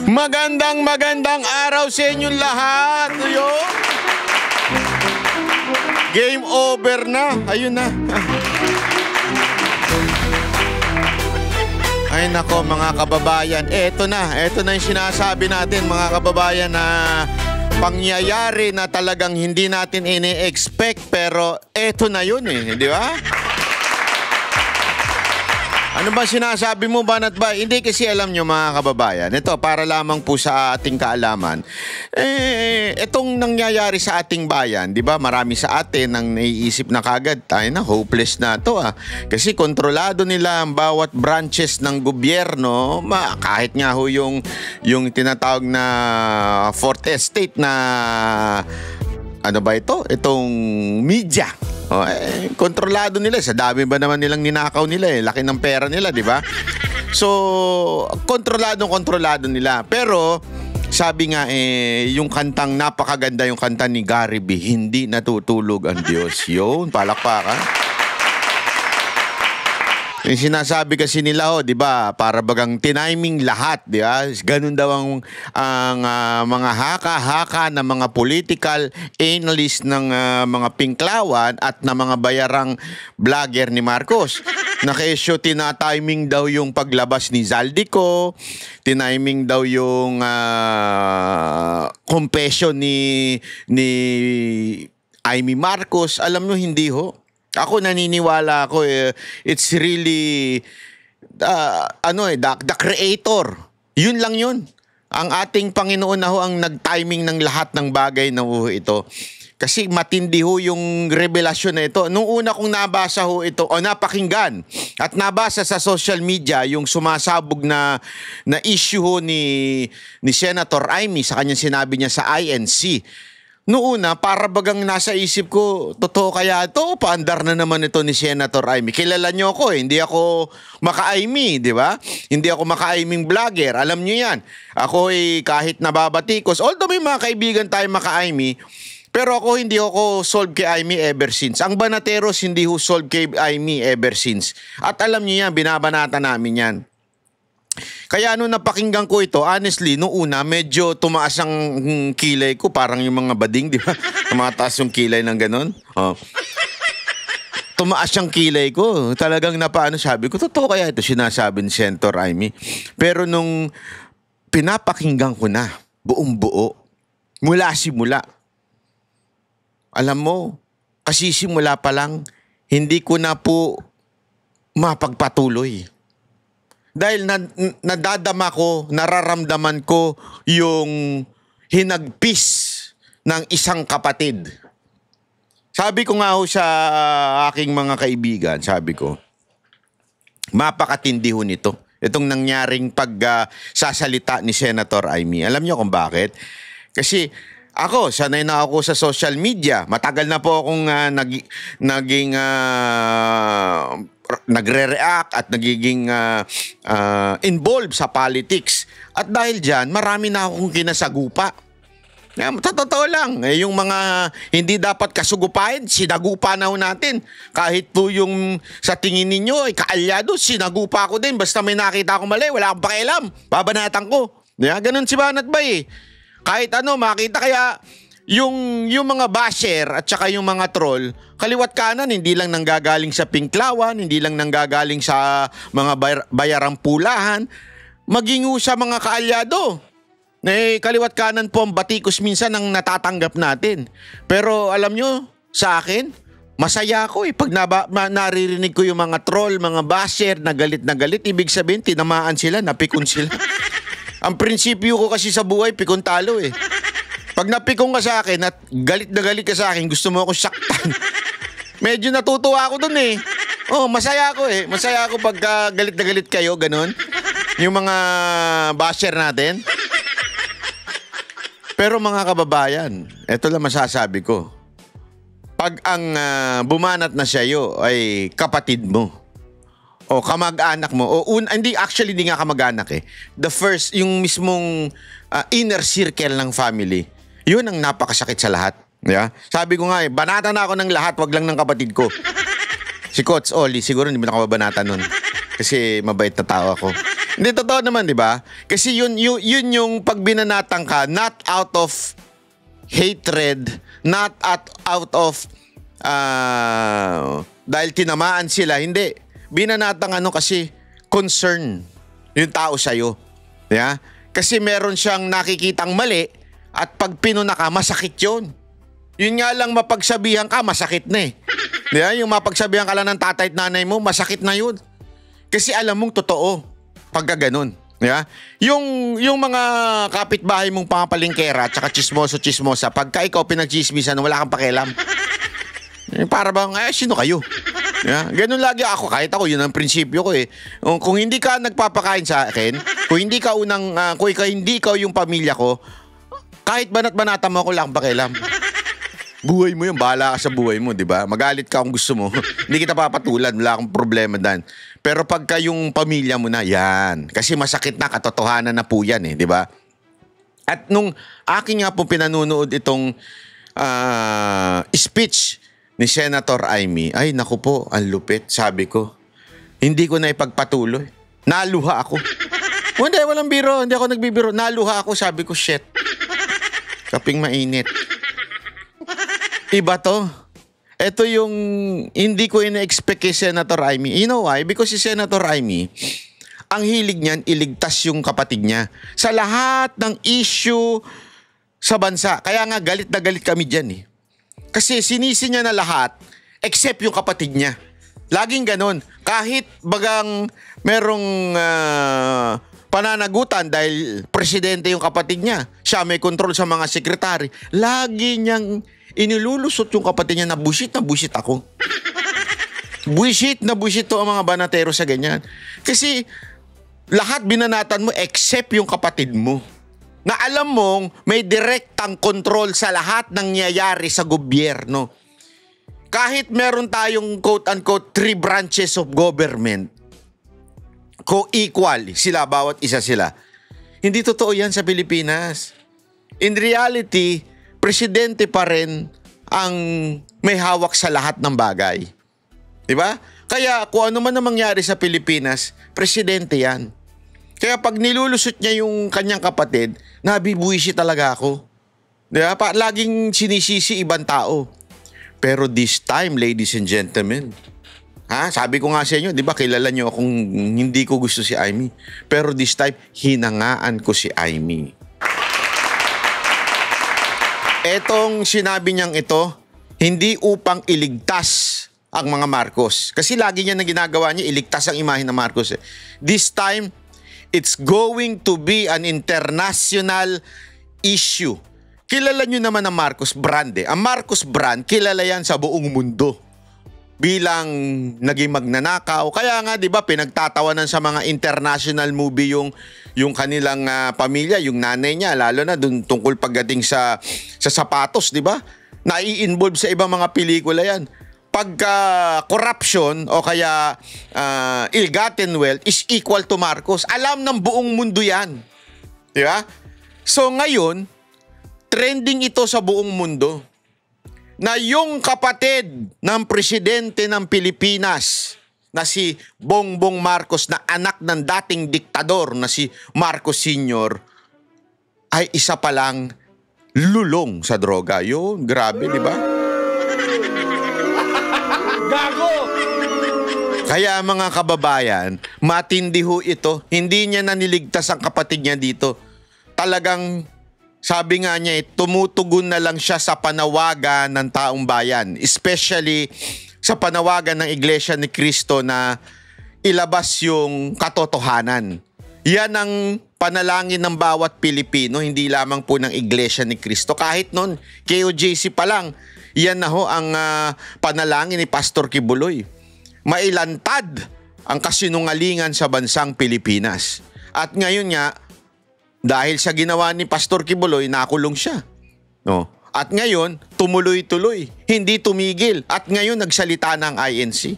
Magandang araw sa inyong lahat. Ayun. Game over na. Ayun na. Ay nako mga kababayan. Eto na yung sinasabi natin mga kababayan na pangyayari na talagang hindi natin ini-expect pero eto na yun di ba? Ano ba sinasabi mo, Banat Bay? Hindi kasi alam nyo mga kababayan. Ito, para lamang po sa ating kaalaman. Itong nangyayari sa ating bayan, di ba? Marami sa atin ang naiisip na kagad, tayo na, hopeless na to Kasi kontrolado nila ang bawat branches ng gobyerno. Kahit nga ho yung tinatawag na Fourth Estate na, ano ba ito? Itong media. Kontrolado nila. Sa dami ba naman nilang ninakaw nila Laki ng pera nila, di ba? So, kontrolado nila. Pero, sabi nga yung kantang napakaganda yung kanta ni Gary B, Hindi Natutulog ang Diyos. Yun, palakpakan. Yung sinasabi kasi nila, di ba, para bagang tiniming lahat, di ba? Ganun daw ang mga haka-haka na mga political analyst ng mga pinklawan at na mga bayarang vlogger ni Marcos. Naka-issue, tina-timing daw yung paglabas ni Zaldico, tiniming daw yung confession ni Amy Marcos. Alam nyo, hindi ho. Ako naniniwala ako it's really the creator. Yun lang yun. Ang ating Panginoon na ho ang nag-timing ng lahat ng bagay na ho ito. Kasi matindi ho yung revelasyon na ito. Nung una kong nabasa ho ito o napakinggan at nabasa sa social media yung sumasabog na issue ho ni Senator Amy sa kanyang sinabi niya sa INC. Noong una, para bagang nasa isip ko, totoo kaya ito? Paandar na naman ito ni Senator Amy. Kilala niyo ako hindi ako maka-Amy, di ba? Hindi ako maka-Aming vlogger, alam niyo yan. Ako kahit nababatikos, although may mga kaibigan tayo maka-Amy, pero ako hindi ako solve kay Amy ever since. Ang Banateros hindi ho solve kay Amy ever since. At alam niyo yan, binabanata namin yan. Kaya nung napakinggan ko ito, honestly, noong una, medyo tumaas ang kilay ko. Parang yung mga bading, di ba? Tumataas yung kilay ng ganun. Tumaas yung kilay ko. Talagang sabi ko, totoo kaya ito sinasabi ni Senator Amy. Pero nung pinapakinggan ko na, buong buo, mula simula, alam mo, kasi simula pa lang, hindi ko na po mapagpatuloy. Dahil nadadama ko, nararamdaman ko yung hinagpis ng isang kapatid. Sabi ko nga ho sa aking mga kaibigan, sabi ko, mapakatindi ho nito. Itong nangyaring pagsasalita ni Senator Amy. Alam niyo kung bakit? Kasi ako, sanay na ako sa social media. Matagal na po akong naging nagre-react at nagiging involved sa politics. At dahil dyan, marami na akong kinasagupa. Totoo lang, yung mga hindi dapat kasugupain, sinagupa na ho natin. Kahit po yung sa tingin ninyo, kaalyado, sinagupa ko din. Basta may nakita akong mali, wala akong pakialam. Babanatan ko. Ganun si Banat Bay. Kahit makita kaya yung mga basher at saka yung mga troll, kaliwat kanan, hindi lang nanggagaling sa pinklawan, hindi lang nanggagaling sa mga bayarang pulahan, maging sa mga kaalyado. Kaliwat kanan po ang batikos minsan ang natatanggap natin. Pero alam nyo, sa akin, masaya ako pag naririnig ko yung mga troll, mga basher na galit, ibig sabihin, tinamaan sila, napikon sila. Ang prinsipyo ko kasi sa buhay, pikon talo Pag napikong ka sa akin at galit na galit ka sa akin, gusto mo akong saktan. Medyo natutuwa ako dun masaya ako Masaya ako pag galit na galit kayo, ganun. Yung mga basher natin. Pero mga kababayan, eto lang masasabi ko. Pag ang bumanat na sa'yo ay kapatid mo, o kamag-anak mo, hindi nga kamag-anak The first, yung mismong inner circle ng family, yun ang napakasakit sa lahat. Yeah? Sabi ko nga banatan na ako ng lahat, wag lang ng kapatid ko. Si Coach Oli, siguro hindi mo nakababanatan nun. Kasi mabait na tao ako. Hindi, totoo naman, di ba? Kasi yun yung pag binanatang ka, not out of hatred, not out of dahil tinamaan sila, hindi. Binanatang kasi concern yung tao sa'yo. Yeah? Kasi meron siyang nakikitang mali at pag pinuna ka, masakit yun. Yun nga lang mapagsabihan ka, masakit na eh. Yeah? Yung mapagsabihan ka lang ng tatay at nanay mo, masakit na yun. Kasi alam mong totoo pagka ganun. Yeah? Yung mga kapitbahay mong pangapalingkera at saka chismoso-chismosa, pagka ikaw pinagchismisan, wala kang pakialam. Para bang, sino kayo? Yeah? Ganun lagi ako. Kahit ako, yun ang prinsipyo ko eh. Kung hindi ka nagpapakain sa akin, kung hindi ka hindi ka yung pamilya ko, kahit banat-banata mo ako, lang pakialam. Buhay mo yun, bahala ka sa buhay mo, di ba? Magalit ka kung gusto mo. Hindi kita papatulan, wala akong problema dan. Pero pagka yung pamilya mo na, yan. Kasi masakit na, katotohanan na po yan eh, di ba? At nung aking nga po pinanunood itong speech ni Senator Amy, ay naku po, ang lupit, sabi ko. Hindi ko na ipagpatuloy. Naluha ako. Hindi, walang biro, hindi ako nagbibiro. Naluha ako, sabi ko, shit. Kaping mainit. Iba to. Ito yung hindi ko ina-expect kay Senator Amy. You know why? Because si Senator Amy, ang hilig niyan, iligtas yung kapatid niya. Sa lahat ng issue sa bansa. Kaya nga, galit na galit kami dyan eh. Kasi sinisi niya na lahat except yung kapatid niya. Laging ganon. Kahit bagang merong pananagutan dahil presidente yung kapatid niya, siya may control sa mga sekretary, lagi niyang inilulusot yung kapatid niya na bullshit ako. Bullshit to ang mga banatero sa ganyan. Kasi lahat binanatan mo except yung kapatid mo. Na alam mong may direktang control sa lahat ng nangyayari sa gobyerno. Kahit meron tayong quote-unquote 3 branches of government, co-equal sila, bawat isa sila. Hindi totoo yan sa Pilipinas. In reality, presidente pa rin ang may hawak sa lahat ng bagay. Diba? Kaya kung ano man ang mangyari sa Pilipinas, presidente yan. Kaya pag nilulusot niya yung kanyang kapatid, nabibuisi talaga ako. Diba? Laging sinisisi ibang tao. Pero this time, ladies and gentlemen, sabi ko nga sa inyo, di ba, kilala niyo akong hindi ko gusto si Amy. Pero this time, hinangaan ko si Amy. Etong sinabi niyang ito, hindi upang iligtas ang mga Marcos. Kasi lagi niya na ginagawa niya, iligtas ang imahe ng Marcos. This time, it's going to be an international issue. Kilala nyo naman ang Marcos brand eh. Ang Marcos brand, kilala yan sa buong mundo. Bilang naging magnanakaw. Kaya nga, di ba, pinagtatawanan sa mga international movie yung kanilang pamilya, yung nanay niya, lalo na dun tungkol pagdating sa sapatos, di ba? Nai-involve sa ibang mga pelikula yan. Pagka corruption o kaya ill-gotten wealth is equal to Marcos. Alam ng buong mundo yan. Di ba? So ngayon, trending ito sa buong mundo na yung kapatid ng presidente ng Pilipinas na si Bongbong Marcos na anak ng dating diktador na si Marcos Sr. ay isa palang lulong sa droga. Yun, grabe, di ba? Gago! Kaya mga kababayan, matindi ho ito. Hindi niya naniligtas ang kapatid niya dito. Talagang, sabi nga niya, tumutugon na lang siya sa panawagan ng taong bayan. Especially sa panawagan ng Iglesia ni Cristo na ilabas yung katotohanan. Yan ang panalangin ng bawat Pilipino, hindi lamang po ng Iglesia ni Cristo. Kahit noon, KOJC pa lang, yan na ho ang panalangin ni Pastor Kibuloy. Mailantad ang kasinungalingan sa bansang Pilipinas. At ngayon nga, dahil sa ginawa ni Pastor Kibuloy, nakulong siya. No? At ngayon, tumuloy-tuloy. Hindi tumigil. At ngayon, nagsalita ng INC.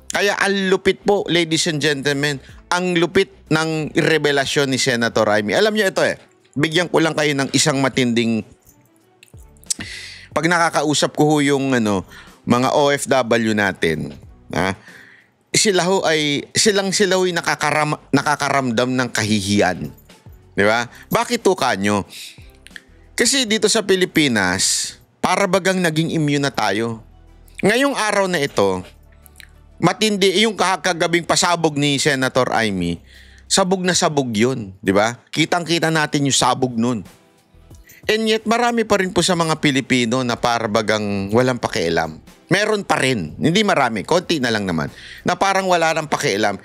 Kaya ang lupit po, ladies and gentlemen, ang lupit ng revelasyon ni Senator Amy. Alam niyo ito bigyan ko lang kayo ng isang matinding... Pag nakakausap ko yung mga OFW natin, sila ho'y nakakaramdam ng kahihiyan. Di ba? Bakit to kanyo? Kasi dito sa Pilipinas, para bagang naging immune na tayo. Ngayong araw na ito, matindi yung kagabing pasabog ni Senator Amy, sabog na sabog yun. Di ba? Kitang-kita natin yung sabog nun. And yet, marami pa rin po sa mga Pilipino na para bagang walang pakialam. Meron pa rin. Hindi marami. Konti na lang naman. Na parang wala nang pakialam.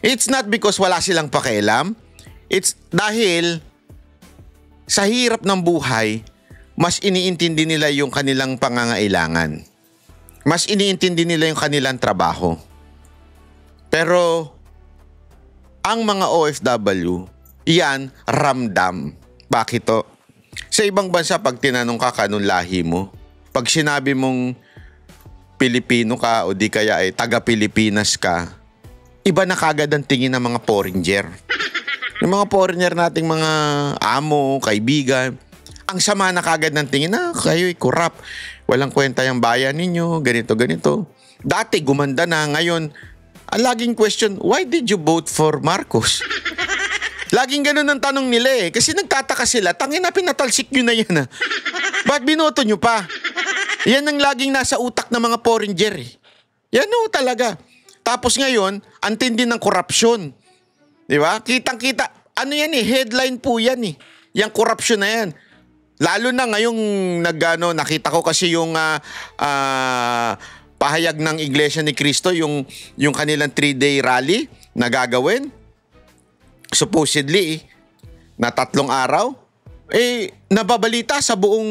It's not because wala silang pakialam. It's dahil sa hirap ng buhay, mas iniintindi nila yung kanilang pangangailangan. Mas iniintindi nila yung kanilang trabaho. Pero, ang mga OFW, iyan, ramdam. Bakit to? Sa ibang bansa, pag tinanong ka kanong lahi mo, pag sinabi mong Pilipino ka o di kaya ay taga-Pilipinas ka, iba na kagad ang tingin ng mga foreigner. Yung mga foreigner nating mga amo, kaibigan, ang sama na kagad ng tingin, kayo'y kurap. Walang kwenta yung bayan ninyo, ganito. Dati gumanda na, ngayon, ang laging question, why did you vote for Marcos? Laging ganun ang tanong nila kasi nagtataka sila, tangin na pinatalsik nyo na yan Ba't binoto nyo pa? Yan ang laging nasa utak ng mga foreigner Yan talaga. Tapos ngayon, ang tindi ng korupsyon. Di ba? Kitang-kita. Ano yan headline po yan Yang korupsyon na yan. Lalo na ngayong nakita ko kasi yung pahayag ng Iglesia ni Cristo, yung kanilang 3-day rally na gagawin. Supposedly, na 3 araw. Nababalita sa buong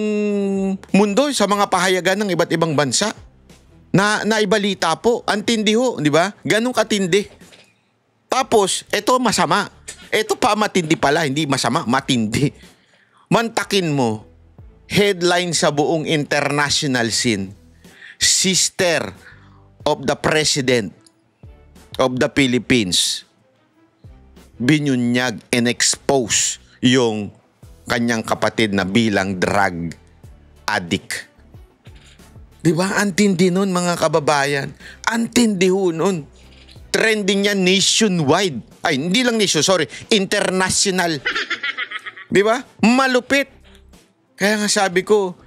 mundo sa mga pahayagan ng iba't ibang bansa. Naibalita po. Antindi ho, di ba? Ganun katindi. Tapos, ito masama. Ito pa matindi pala, hindi masama, matindi. Mantakin mo, headline sa buong international scene, sister of the President of the Philippines, binunyag and expose yung kanyang kapatid na bilang drug addict. Diba? Antindi nun mga kababayan. Antindi ho nun. Trending yan nationwide. Ay, hindi lang international. Di ba? Malupit. Kaya nga sabi ko,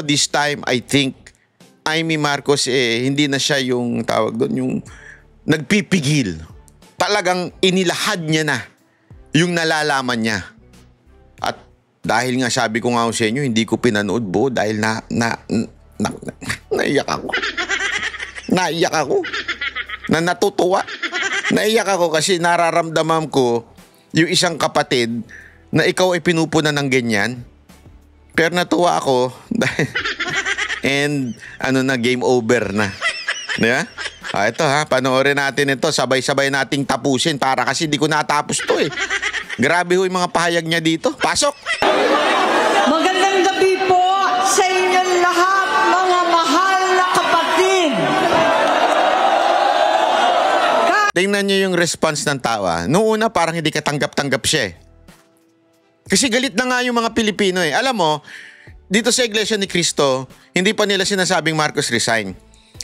this time, I think, Amy Marcos, hindi na siya yung tawag doon, yung nagpipigil. Talagang inilahad niya na yung nalalaman niya. At dahil nga sabi ko nga sa inyo, hindi ko pinanood buo dahil naiyak ako. Naiyak ako. Natutuwa. Naiyak ako kasi nararamdaman ko yung isang kapatid na ikaw ay pinupunan ng ganyan. Pero natuwa ako and game over na. Diba? Ito panoorin natin ito. Sabay-sabay nating tapusin para kasi di ko natapos to Grabe yung mga pahayag niya dito. Pasok! Magandang gabi po sa inyong lahat, mga mahal na kapatid. Tingnan niyo yung response ng tao. Noong una parang hindi katanggap-tanggap siya Kasi galit na nga yung mga Pilipino Alam mo, dito sa Iglesia ni Cristo, hindi pa nila sinasabing Marcos resign.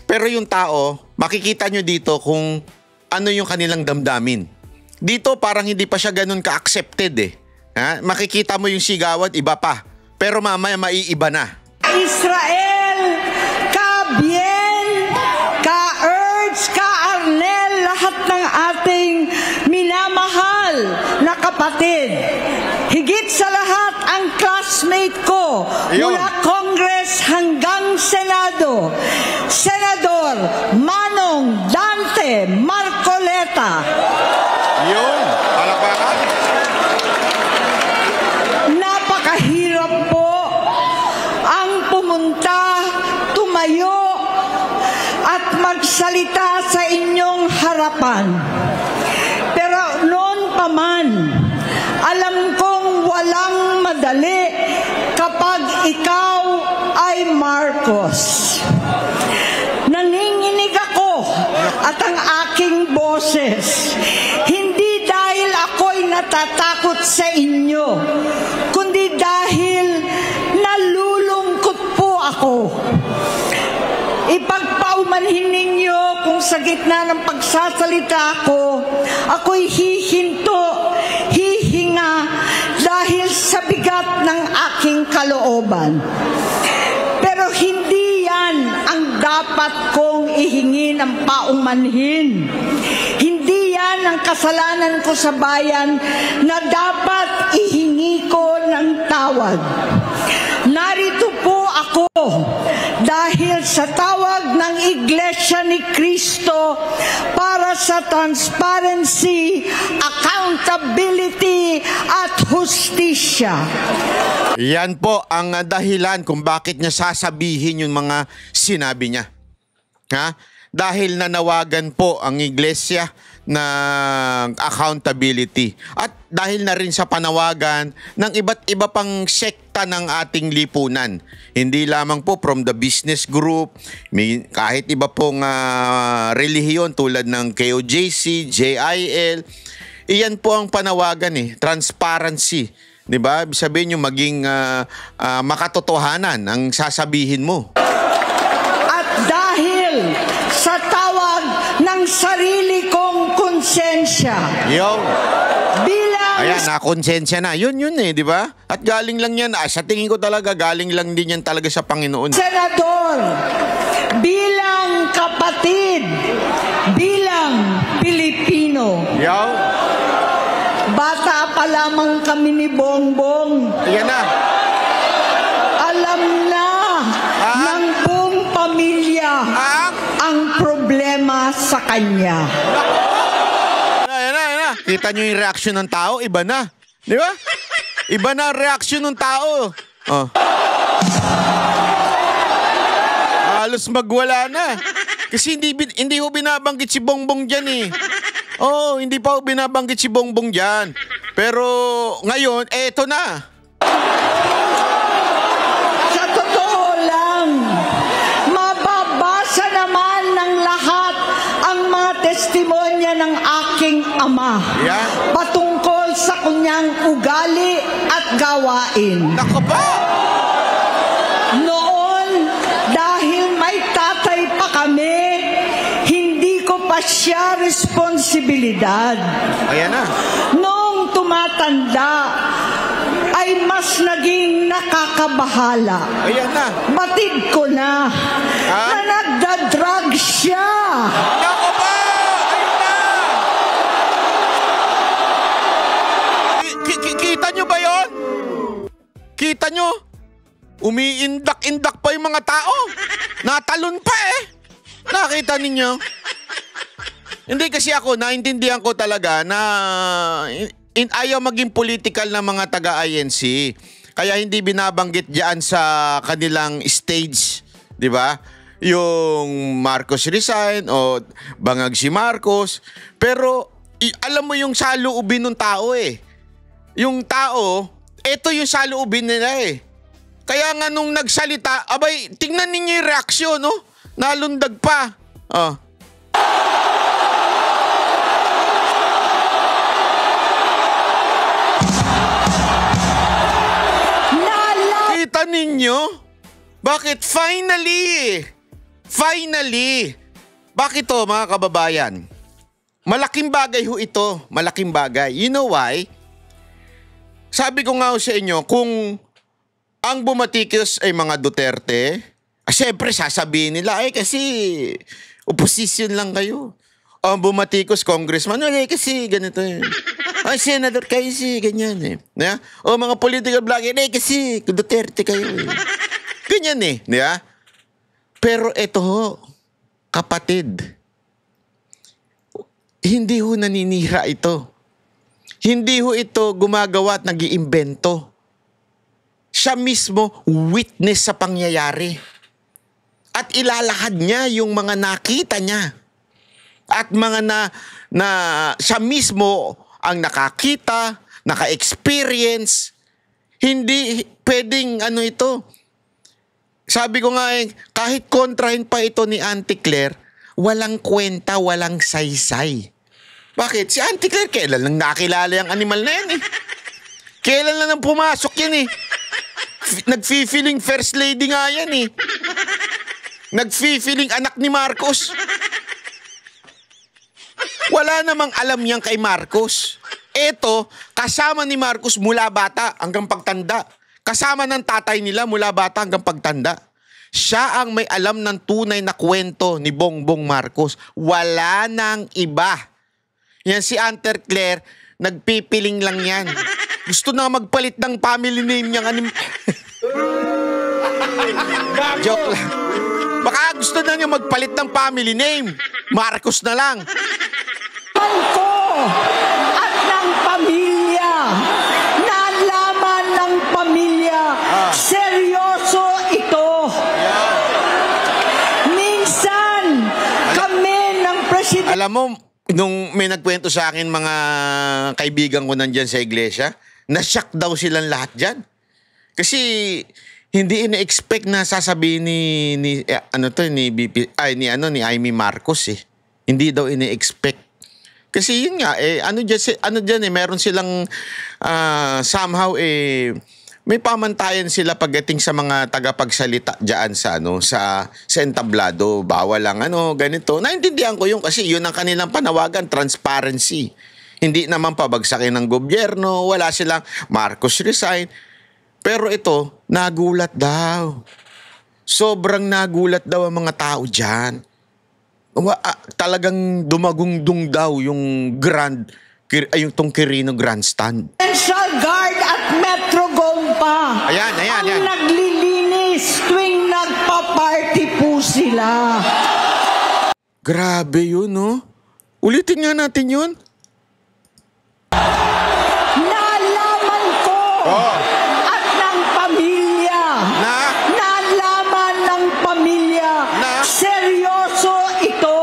Pero yung tao, makikita nyo dito kung ano yung kanilang damdamin. Dito parang hindi pa siya ganun ka-accepted Makikita mo yung sigawan, iba pa. Pero mamaya maiiba na. Israel, ka-Bien, ka-Erds, ka-Arnel, lahat ng ating minamahal na kapatid. Higit sa lahat ang classmate ko mula Congress hanggang Senado, Senador Manong Dante Marcoleta. Yun, palakpakan. Napakahirap po ang pumunta, tumayo at magsalita sa inyong harapan. Pero noon pa man, alam kong walang madali kapag ikaw ay Marcos. Nanginginig ako at ang aking boses, hindi dahil ako'y natatakot sa inyo, kundi dahil nalulungkot po ako. Ipagpaumanhin ninyo kung sa gitna ng pagsasalita ko, ako'y hihinto, hihinga dahil sa bigat ng aking kalooban. Pero hindi yan ang dapat kong ihingi ng paumanhin. Hindi yan ang kasalanan ko sa bayan na dapat ihingi ko ng tawad. Narito po ako dahil sa tawag ng Iglesia ni Cristo para sa transparency, accountability at hustisya. Yan po ang dahilan kung bakit niya sasabihin yung mga sinabi niya. Ha? Dahil nanawagan po ang iglesia ng accountability. At dahil na rin sa panawagan ng iba't iba pang sekta ng ating lipunan. Hindi lamang po from the business group, kahit iba pong relihiyon tulad ng KOJC, JIL. Iyan po ang panawagan transparency. Diba? Sabihin nyo maging makatotohanan ang sasabihin mo. At dahil sa tawag ng sarili kong konsensya. Ayan, nakonsensya na. Yun di ba? At galing lang yan. Sa tingin ko talaga, galing lang din yan talaga sa Panginoon. Senador, bilang kapatid, bilang Pilipino. Bata pa lamang kami ni Bongbong. Ayan na. Alam na ng buong pamilya ang problema sa kanya. Ayan na. Kita nyo yung reaksyon ng tao, iba na. Di ba? Iba na ang reaksyon ng tao. Halos magwala na. Kasi hindi ho binabanggit si Bongbong dyan hindi pa ho binabanggit si Bongbong dyan. Pero ngayon, eto na. Sa totoo lang, mababasa naman ng lahat ang mga testimonya ng aking ama patungkol sa kanyang ugali at gawain. Nako ba? Noon, dahil may tatay pa kami, hindi ko pa siya responsibilidad. Ayan na. Noong tumatanda, ay mas naging nakakabahala. Ayan na. Batid ko na nagda-drug siya. Nako ba? Ayun na. Kita nyo ba yon? Kita nyo? Umiindak-indak pa yung mga tao. Natalon pa Nakita ninyo? Hindi kasi ako, naintindihan ko talaga na ayaw maging political ng mga taga-INC. Kaya hindi binabanggit diyan sa kanilang stage, di ba? Yung Marcos resign o bangag si Marcos. Pero alam mo yung saloobin ng tao Yung tao, ito yung saloobin nila Kaya nga nung nagsalita, abay, tingnan ninyo yung reaksyon, Nalundag pa. Kita ninyo? Bakit? Finally! Bakit to, mga kababayan? Malaking bagay ho ito. Malaking bagay. You know why? Sabi ko nga sa inyo, kung ang bumatikos ay mga Duterte, siyempre sasabihin nila, kasi opposition lang kayo. Ang bumatikos, congressman, kasi ganito senador kayo ganyan O mga political blogger, kasi Duterte kayo Ganyan Pero eto ho, kapatid, hindi ho naninira ito. Hindi ho ito gumagawa at nag-iimbento. Siya mismo witness sa pangyayari. At ilalahad niya yung mga nakita niya. At mga na siya mismo ang nakakita, naka-experience. Hindi pwedeng ito. Sabi ko nga kahit kontrahin pa ito ni Auntie Claire, walang kwenta, walang saysay. Bakit? Si Auntie Claire, kailan lang nakilala yung animal na yan Kailan lang nang pumasok yan Nag-feeling first lady nga yan Nag-feeling anak ni Marcos. Wala namang alam yan kay Marcos. Ito, kasama ni Marcos mula bata hanggang pagtanda. Kasama ng tatay nila mula bata hanggang pagtanda. Siya ang may alam ng tunay na kwento ni Bongbong Marcos. Wala nang iba. Yan si Auntie Claire, nagpipiling lang yan. Gusto na magpalit ng family name niya. Joke lang. Baka gusto na niya magpalit ng family name. Marcos na lang. Ko at ng pamilya. Nalaman ng pamilya. Seryoso ito. Minsan, kami ng presidente. Alam mo, nung may nagkwento sa akin mga kaibigan ko nandyan sa iglesia, na-shock daw silang lahat dyan. Kasi hindi ina-expect na sasabihin ni Amy Marcos eh. Hindi daw ina-expect. Kasi yun nga meron silang somehow may pamantayan sila pagdating sa mga tagapagsalita diyan sa entablado. Bawal lang ganito. Naintindihan ko yun kasi yun ang kanilang panawagan, transparency. Hindi naman pabagsakin ng gobyerno, wala silang Marcos resign. Pero ito, nagulat daw. Sobrang nagulat daw ang mga tao diyan. Talagang dumagungdong daw yung Quirino Grandstand. National Guard at Metro Gompa. Ayan. Ang naglilinis tuwing nagpa-party po sila. Grabe yun, no? Ulitin nga natin yun. Nalaman ko at ng pamilya. Nalaman ng pamilya. Seryoso ito.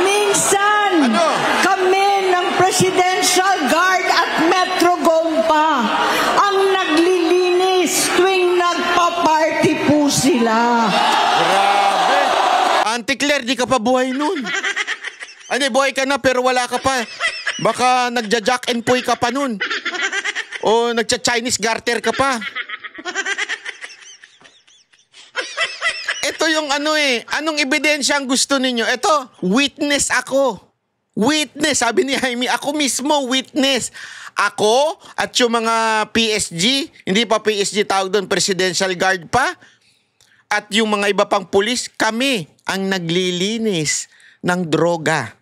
Minsan, kami ng Presidential Guard at Metro Gompa ang naglilinis tuwing nagpa-party po sila. Grabe. Auntie Claire, di ka pa buhay nun. Buhay ka na pero wala ka pa. Baka nagja-jack and poy ka pa nun. O nagcha-Chinese garter ka pa. Ito yung anong ebidensya ang gusto ninyo? Ito, witness ako. Witness, sabi ni Jaime, ako mismo witness. Ako at yung mga PSG, hindi pa PSG tawag doon, Presidential Guard pa. At yung mga iba pang pulis, kami ang naglilinis ng droga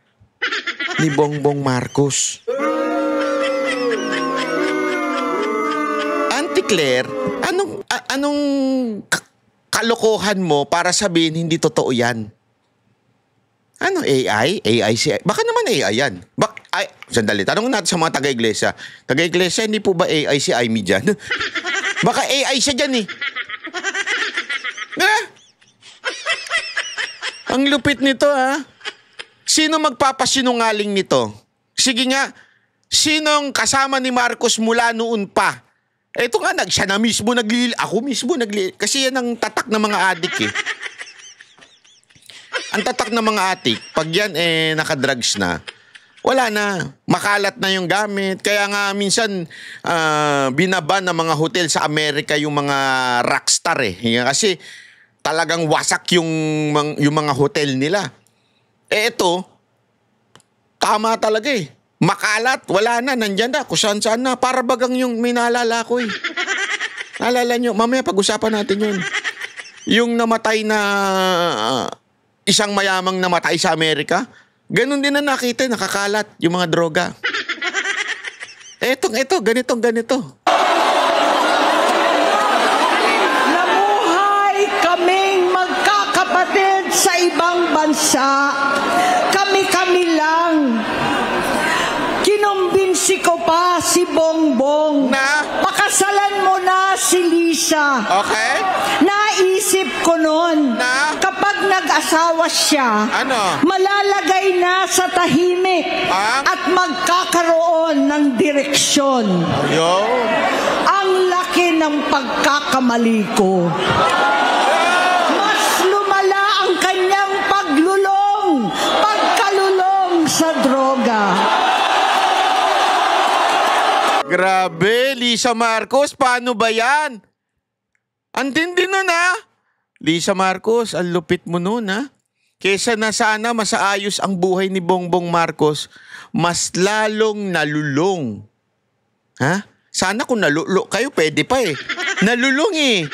ni Bongbong Marcos. Auntie Claire, anong kalokohan mo para sabihin hindi totoo yan? Ano, AI? Baka naman AI yan. Sandali, tanong natin sa mga taga-iglesia. Taga-iglesia, hindi po ba AI si Amy dyan? Baka AI siya dyan eh. Ang lupit nito ha. Sino magpapasinungaling nito? Sige nga, sinong kasama ni Marcos mula noon pa? Ito nga, siya na mismo ako mismo kasi yan ang tatak ng mga adik eh. Ang tatak ng mga adik, pag yan nakadrugs na, wala na. Makalat na yung gamit. Kaya nga minsan binaban ng mga hotel sa Amerika yung mga rockstar eh. Kasi talagang wasak yung mga hotel nila. Ito, tama talaga eh. Makalat, wala na, nandyan na, kung saan na. Para bagang yung may naalala ko eh. Naalala nyo, mamaya pag-usapan natin yun. Yung namatay na, isang mayamang namatay sa Amerika, ganun din na nakita, nakakalat yung mga droga. Ito, ganito. Nabuhay kaming magkakapatid sa ibang bansa. Kami-kami lang. Kinumbinsi ko pa si Bongbong Na? pakasalan mo na si Lisa. Okay? Naisip ko noon, Na? kapag nag-asawa siya, malalagay na sa tahimik at magkakaroon ng direksyon. Ayun. Ang laki ng pagkakamali ko. Mas lumala ang kanyang pagkalulong sa droga. Grabe, Lisa Marcos, paano ba yan? Ang tindi nun ha? Lisa Marcos, ang lupit mo nun ha? kesa na sana masaayos ang buhay ni Bongbong Marcos, mas lalong nalulong. Ha? Sana kung nalulo kayo, pwede pa eh. Nalulong eh.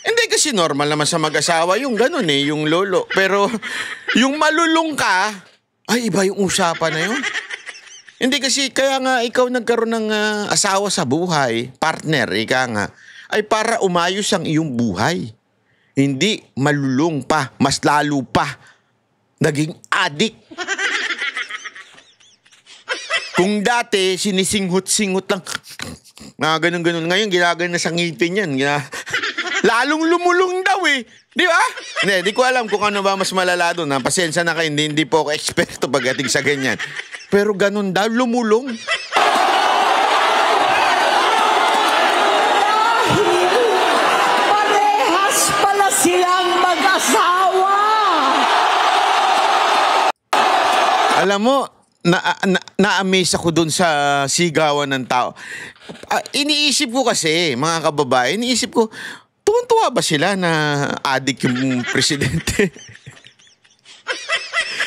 Hindi kasi normal naman sa mag-asawa yung ganun eh, yung lolo. Pero yung malulong ka, ay iba yung usapan na yun. Hindi kasi, kaya nga ikaw nagkaroon ng asawa sa buhay, partner, ika nga, ay para umayos ang iyong buhay. Hindi malulong pa, mas lalo pa, naging adik. Kung dati, sinisinghot-singhot lang, ganun-ganun. Ngayon, ginagano na sa ngipin yan. Lalong lumulong daw eh. Di ba? Hindi, di ko alam kung ano ba mas malala doon. Pasensya na kayo, hindi po ako eksperto pagdating sa ganyan. Pero ganun daw, lumulong. Parehas pala silang mag-asawa. Alam mo, na-amaze ako doon sa sigawan ng tao. Iniisip ko kasi, mga kababayan, iniisip ko, tuwan-tuwa ba sila na adik yung presidente?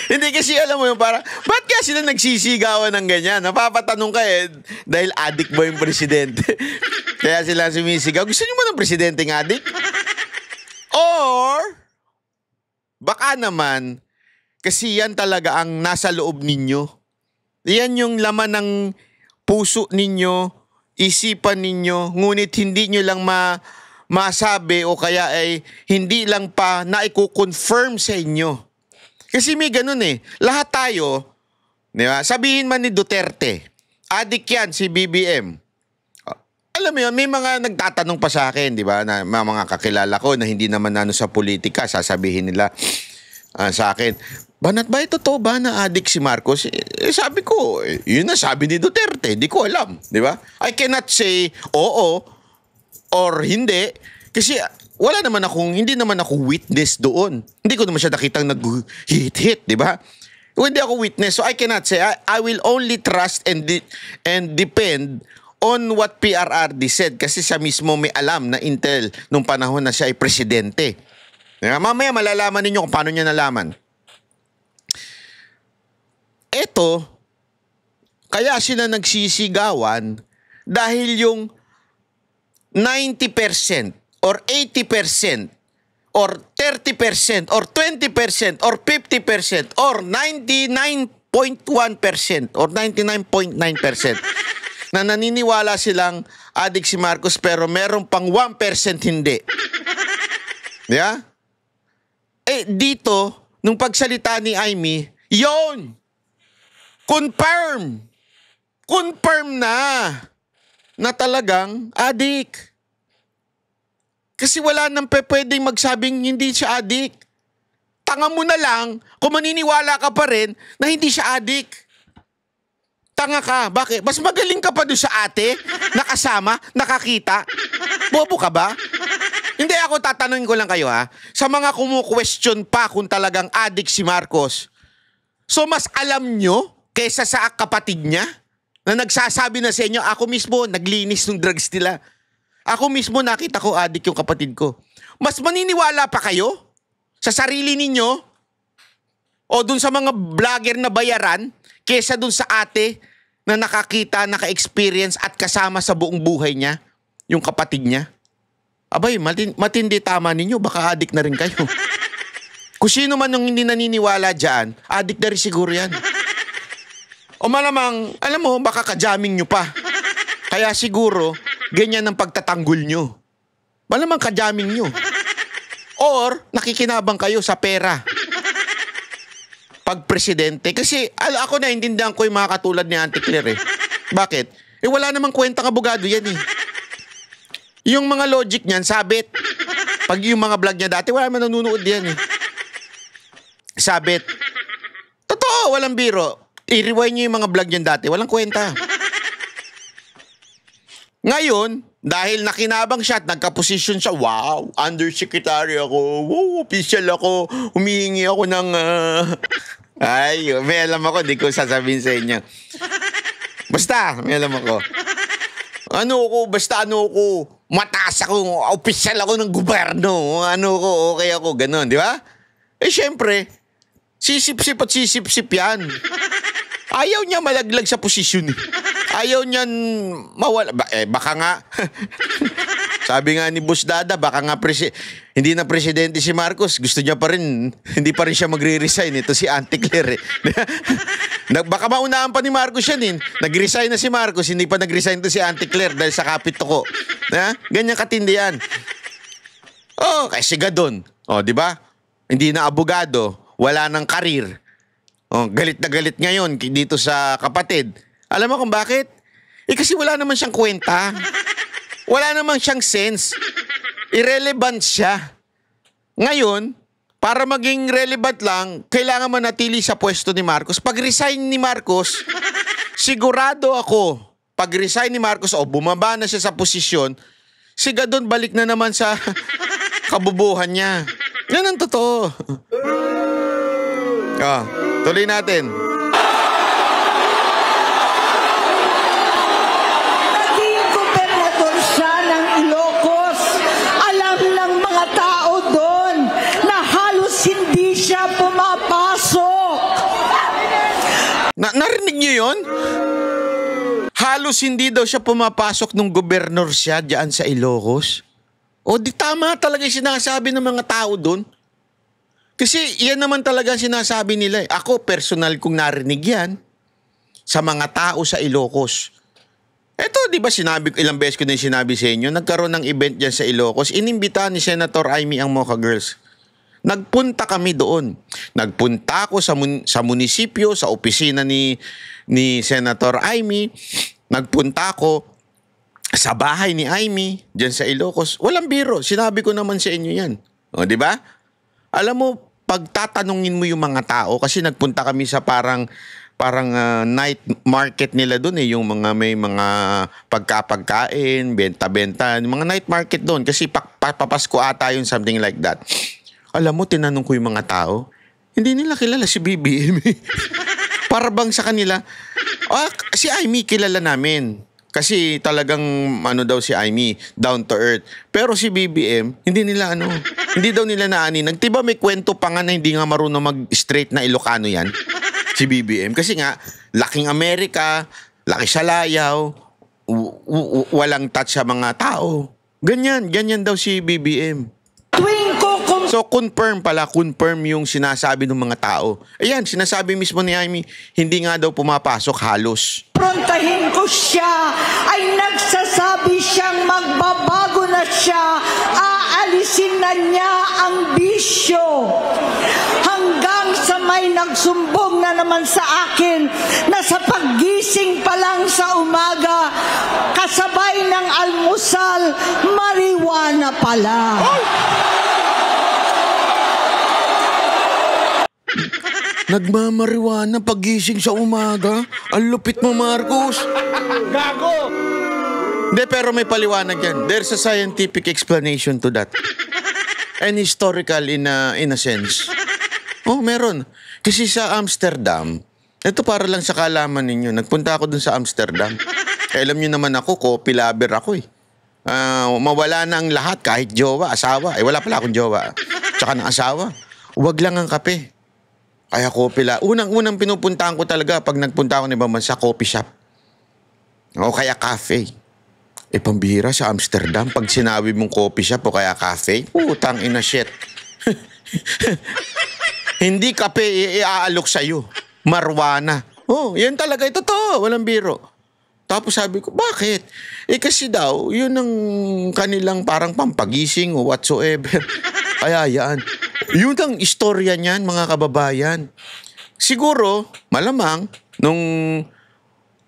Hindi kasi alam mo yung parang, ba't kaya sila nagsisigawan ng ganyan? Napapatanong ka eh, dahil adik ba yung presidente? Kaya sila sumisigaw. Gusto nyo ba ng presidenteng adik? Or, baka naman, kasi yan talaga ang nasa loob ninyo. Yan yung laman ng puso ninyo, isipan ninyo, ngunit hindi nyo lang masabi o kaya ay hindi lang pa na i-confirm sa inyo. Kasi may ganun eh. Lahat tayo, di ba? Sabihin man ni Duterte, adik yan si BBM. Alam mo yun, may mga nagtatanong pa sa akin, di ba? Na mga kakilala ko na hindi naman sa politika, sasabihin nila sa akin, Banat ba ito totoo ba na adik si Marcos? Sabi ko, yun na sabi ni Duterte, di ko alam, di ba? I cannot say oo or hindi kasi hindi naman ako witness doon. Hindi ko naman siya nakitang nag-hit-hit, di ba? Hindi ako witness, so I cannot say. I will only trust and depend on what PRRD said kasi siya mismo may alam na intel nung panahon na siya ay presidente. Mamaya malalaman ninyo kung paano niya nalaman. Ito, kaya sila nagsisigawan dahil yung 90% or 80% or 30% or 20% or 50% or 99.1% or 99.9% na naniniwala silang adik si Marcos pero meron pang 1% hindi. Yeah? Dito, nung pagsalita ni Amy, yon! Confirm na talagang adik. Kasi wala nang pwedeng magsabing hindi siya adik. Tanga mo na lang kung maniniwala ka pa rin na hindi siya adik. Tanga ka. Bakit? Mas magaling ka pa doon sa ate, nakasama, nakakita. Bobo ka ba? Hindi, ako tatanungin ko lang kayo ha. Sa mga kumu-question pa kung talagang adik si Marcos, so mas alam nyo kesa sa kapatid niya na nagsasabi na sa inyo, ako mismo naglinis ng drugs nila. Ako mismo nakita ko adik yung kapatid ko. Mas maniniwala pa kayo sa sarili ninyo o dun sa mga vlogger na bayaran kesa dun sa ate na nakakita, naka-experience at kasama sa buong buhay niya, yung kapatid niya. Abay, matindi tama ninyo, baka adik na rin kayo. Kung sino man yung hindi naniniwala dyan, adik na rin siguro yan. O malamang, alam mo, baka ka-jamming nyo pa. Kaya siguro, ganyan ang pagtatanggol nyo. Malamang ka-jamming nyo. Or, nakikinabang kayo sa pera. Pag presidente. Kasi, ako naintindihan ko yung mga katulad ni Auntie Claire eh. Bakit? Wala namang kwentang abogado yan eh. Yung mga logic niyan, sabit. Pag yung mga vlog niya dati, wala man nanonood yan eh. Sabit. Totoo, walang biro. I-rewind niyo yung mga vlog niyan dati, walang kwenta. Ngayon, dahil nakinabang siya at nagka-position siya, wow, undersecretary ako, wow, official ako, humihingi ako ng... Ay, may alam ako, di ko sasabihin sa inyo. Basta, may alam ako. Basta ano ko, mataas ako, official ako ng gobyerno, okay ako, ganun, di ba? Eh, syempre, sisip-sip at sisip-sip yan. Ayaw niya malaglag sa posisyon. Ayaw niyan mawala. Baka nga, sabi nga ni Boss Dada, baka nga hindi na presidente si Marcos. Gusto niya pa rin, hindi pa rin siya magre-resign. Ito si Auntie Claire. Baka maunahan pa ni Marcos yan. Nag-resign na si Marcos, hindi pa nag-resign to si Auntie Claire dahil sa kapit ko. Ganyan katindi yan. Oh, kay Sigadon. Oh, di ba? Hindi na abogado, wala nang karir. Oh, galit na galit ngayon dito sa kapatid. Alam mo kung bakit? Kasi wala naman siyang kwenta. Wala naman siyang sense. Irrelevant siya. Ngayon, para maging relevant lang, kailangan manatili sa pwesto ni Marcos. Pag resign ni Marcos, sigurado ako, pag resign ni Marcos o bumaba na siya sa posisyon, Sigadon balik na naman sa kabubuhan niya. Yan ang totoo. Tuloy natin. Naging gobernador siya ng Ilocos. Alam ng mga tao doon na halos hindi siya pumapasok. Narinig niyo yun? Halos hindi daw siya pumapasok nung gobernador siya diyan sa Ilocos. O di tama talaga yung sinasabi ng mga tao doon. Kasi yan naman talaga sinasabi nila. Ako, personal kong narinig yan sa mga tao sa Ilocos. Eto, di ba ilang beses ko na sinabi sa inyo, nagkaroon ng event dyan sa Ilocos, inimbita ni Senator Amy ang Mocha Girls. Nagpunta kami doon. Nagpunta ako sa munisipyo, sa opisina ni Senator Amy. Nagpunta ako sa bahay ni Amy, dyan sa Ilocos. Walang biro. Sinabi ko naman sa inyo yan. O, di ba? Alam mo, pagtatanungin mo yung mga tao, kasi nagpunta kami sa parang night market nila doon yung may mga pagkapagkain, benta-benta, mga night market doon kasi papasko ata yung something like that. Alam mo, tinanong ko yung mga tao, hindi nila kilala si BBM. Para bang sa kanila, si Amy kilala namin. Kasi talagang daw si Amy, down to earth. Pero si BBM, hindi daw nila naani. Nagtiba may kwento pa nga na hindi nga marunong mag-straight na Ilocano yan, si BBM. Kasi nga, laking Amerika, laki sa layaw, walang touch sa mga tao. Ganyan daw si BBM. So confirm yung sinasabi ng mga tao. Ayan, sinasabi mismo ni Amy, hindi nga daw pumapasok halos. Prontahin ko siya, ay nagsasabi siyang magbabago na siya, aalisin na niya ang bisyo. Hanggang sa may nagsumbong na naman sa akin na sa paggising pa lang sa umaga, kasabay ng almusal, marijuana pala. Nagmamariwana pagising sa umaga? Ang lupit mo, Marcos. Gago! Hindi, pero may paliwanag yan. There's a scientific explanation to that. And historical in a sense. Oh, meron. Kasi sa Amsterdam, ito para lang sa kaalaman ninyo, nagpunta ako dun sa Amsterdam. Alam nyo naman ako, coffee lover ako eh. Mawala na ang lahat, kahit jowa, asawa. Wala pala akong jowa. Tsaka ng asawa. Huwag lang ang kape. Kaya coffee lang. Unang pinupuntahan ko talaga pag nagpunta ako ng ibang bansa, coffee shop. O kaya cafe. Pambihira sa Amsterdam. Pag sinabi mong coffee shop o kaya cafe, putang ina shit. Hindi kape iaalok sa'yo. Marijuana. Yan talaga. Totoo. Walang biro. Tapos sabi ko, bakit? Kasi daw, yun ang kanilang parang pampagising o whatsoever. Kaya yan. Yun ang istorya niyan, mga kababayan. Siguro, malamang, nung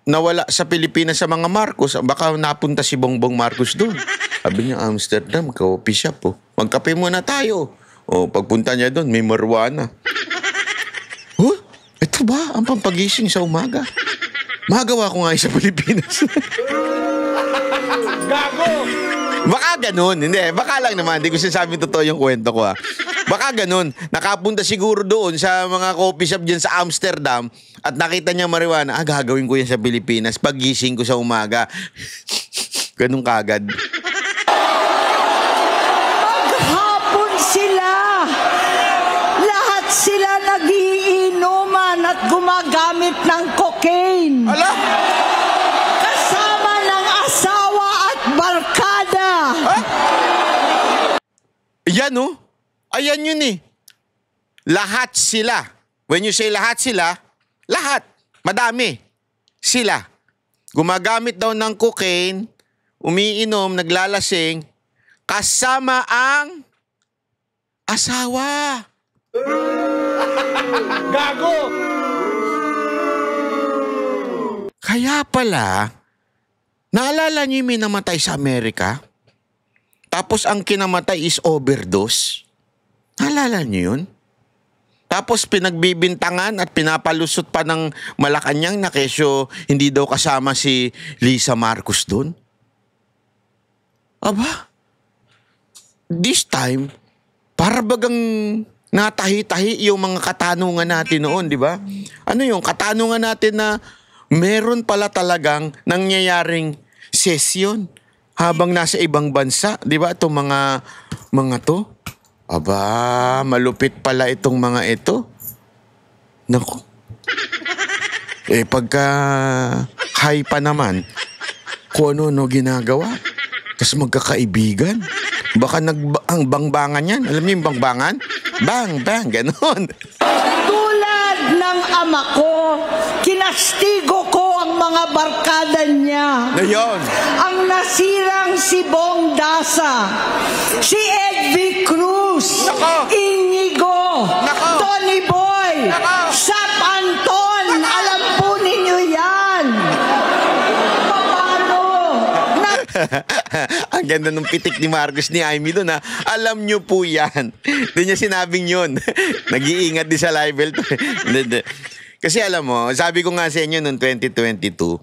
nawala sa Pilipinas sa mga Marcos, baka napunta si Bongbong Marcos doon. Sabi niya, Amsterdam, coffee shop. Magkape muna tayo. Pagpunta niya doon, may marijuana. Ito ba ang pampagising sa umaga? Magawa ko nga sa Pilipinas. Gago! Baka ganun. Hindi, baka lang naman. Hindi ko sinasabing totoo yung kwento ko. Baka ganun. Nakapunta siguro doon sa mga coffee shop dyan sa Amsterdam at nakita niya marijuana, gagawin ko yan sa Pilipinas paggising ko sa umaga. Ganun kagad. Maghapon sila. Yan oh. Ayan yun eh. Lahat sila. When you say lahat sila, lahat. Madami. Sila. Gumagamit daw ng cocaine, umiinom, naglalasing, kasama ang asawa. Gago! Kaya pala, naalala niyo yung may namatay sa Amerika? Tapos ang kinamatay is overdose. Naalala niyo yun? Tapos pinagbibintangan at pinapalusot pa ng Malacanang na kesyo hindi daw kasama si Lisa Marcos doon. Aba, this time, para bagang natahi-tahi yung mga katanungan natin noon, di ba? Ano yung katanungan natin na meron pala talagang nangyayaring sesyon habang nasa ibang bansa, di ba? Itong mga to. Aba, malupit pala itong mga ito. Naku. Pagka high pa naman, kung ano-ano ginagawa. Tapos magkakaibigan. Baka ang bangbangan yan. Alam niyo yung bangbangan? Bang, bang, ganon. Tulad ng ama ko, kinastigo ko ang mga barkada niya. Ngayon. Ang nasirang si Bong Dasa, si Edvi Cruz, Nako. Inigo, Nako. Tony Boy, Nako. Sap Anton, alam po ninyo yan. Paano? Ang ganda nung pitik ni Marcos ni Amy doon ha. Alam nyo po yan. Hindi niya sinabing yun. Nag-iingat din sa live to. Kasi alam mo, sabi ko nga sa inyo noong 2022,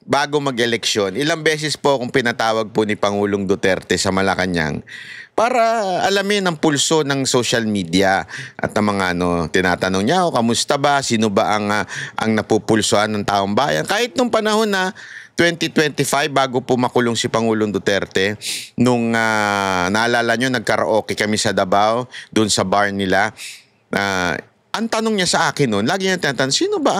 bago mag-eleksyon, ilang beses po akong pinatawag po ni Pangulong Duterte sa Malacanang para alamin ang pulso ng social media at ng mga tinatanong niya, kamusta ba? Sino ba ang napupulsoan ng taong bayan? Kahit nung panahon na 2025, bago po makulong si Pangulong Duterte, nung naalala nyo, nagkaraoke kami sa Davao, doon sa bar nila. Ang tanong niya sa akin noon, lagi niya tinatanong, sino ba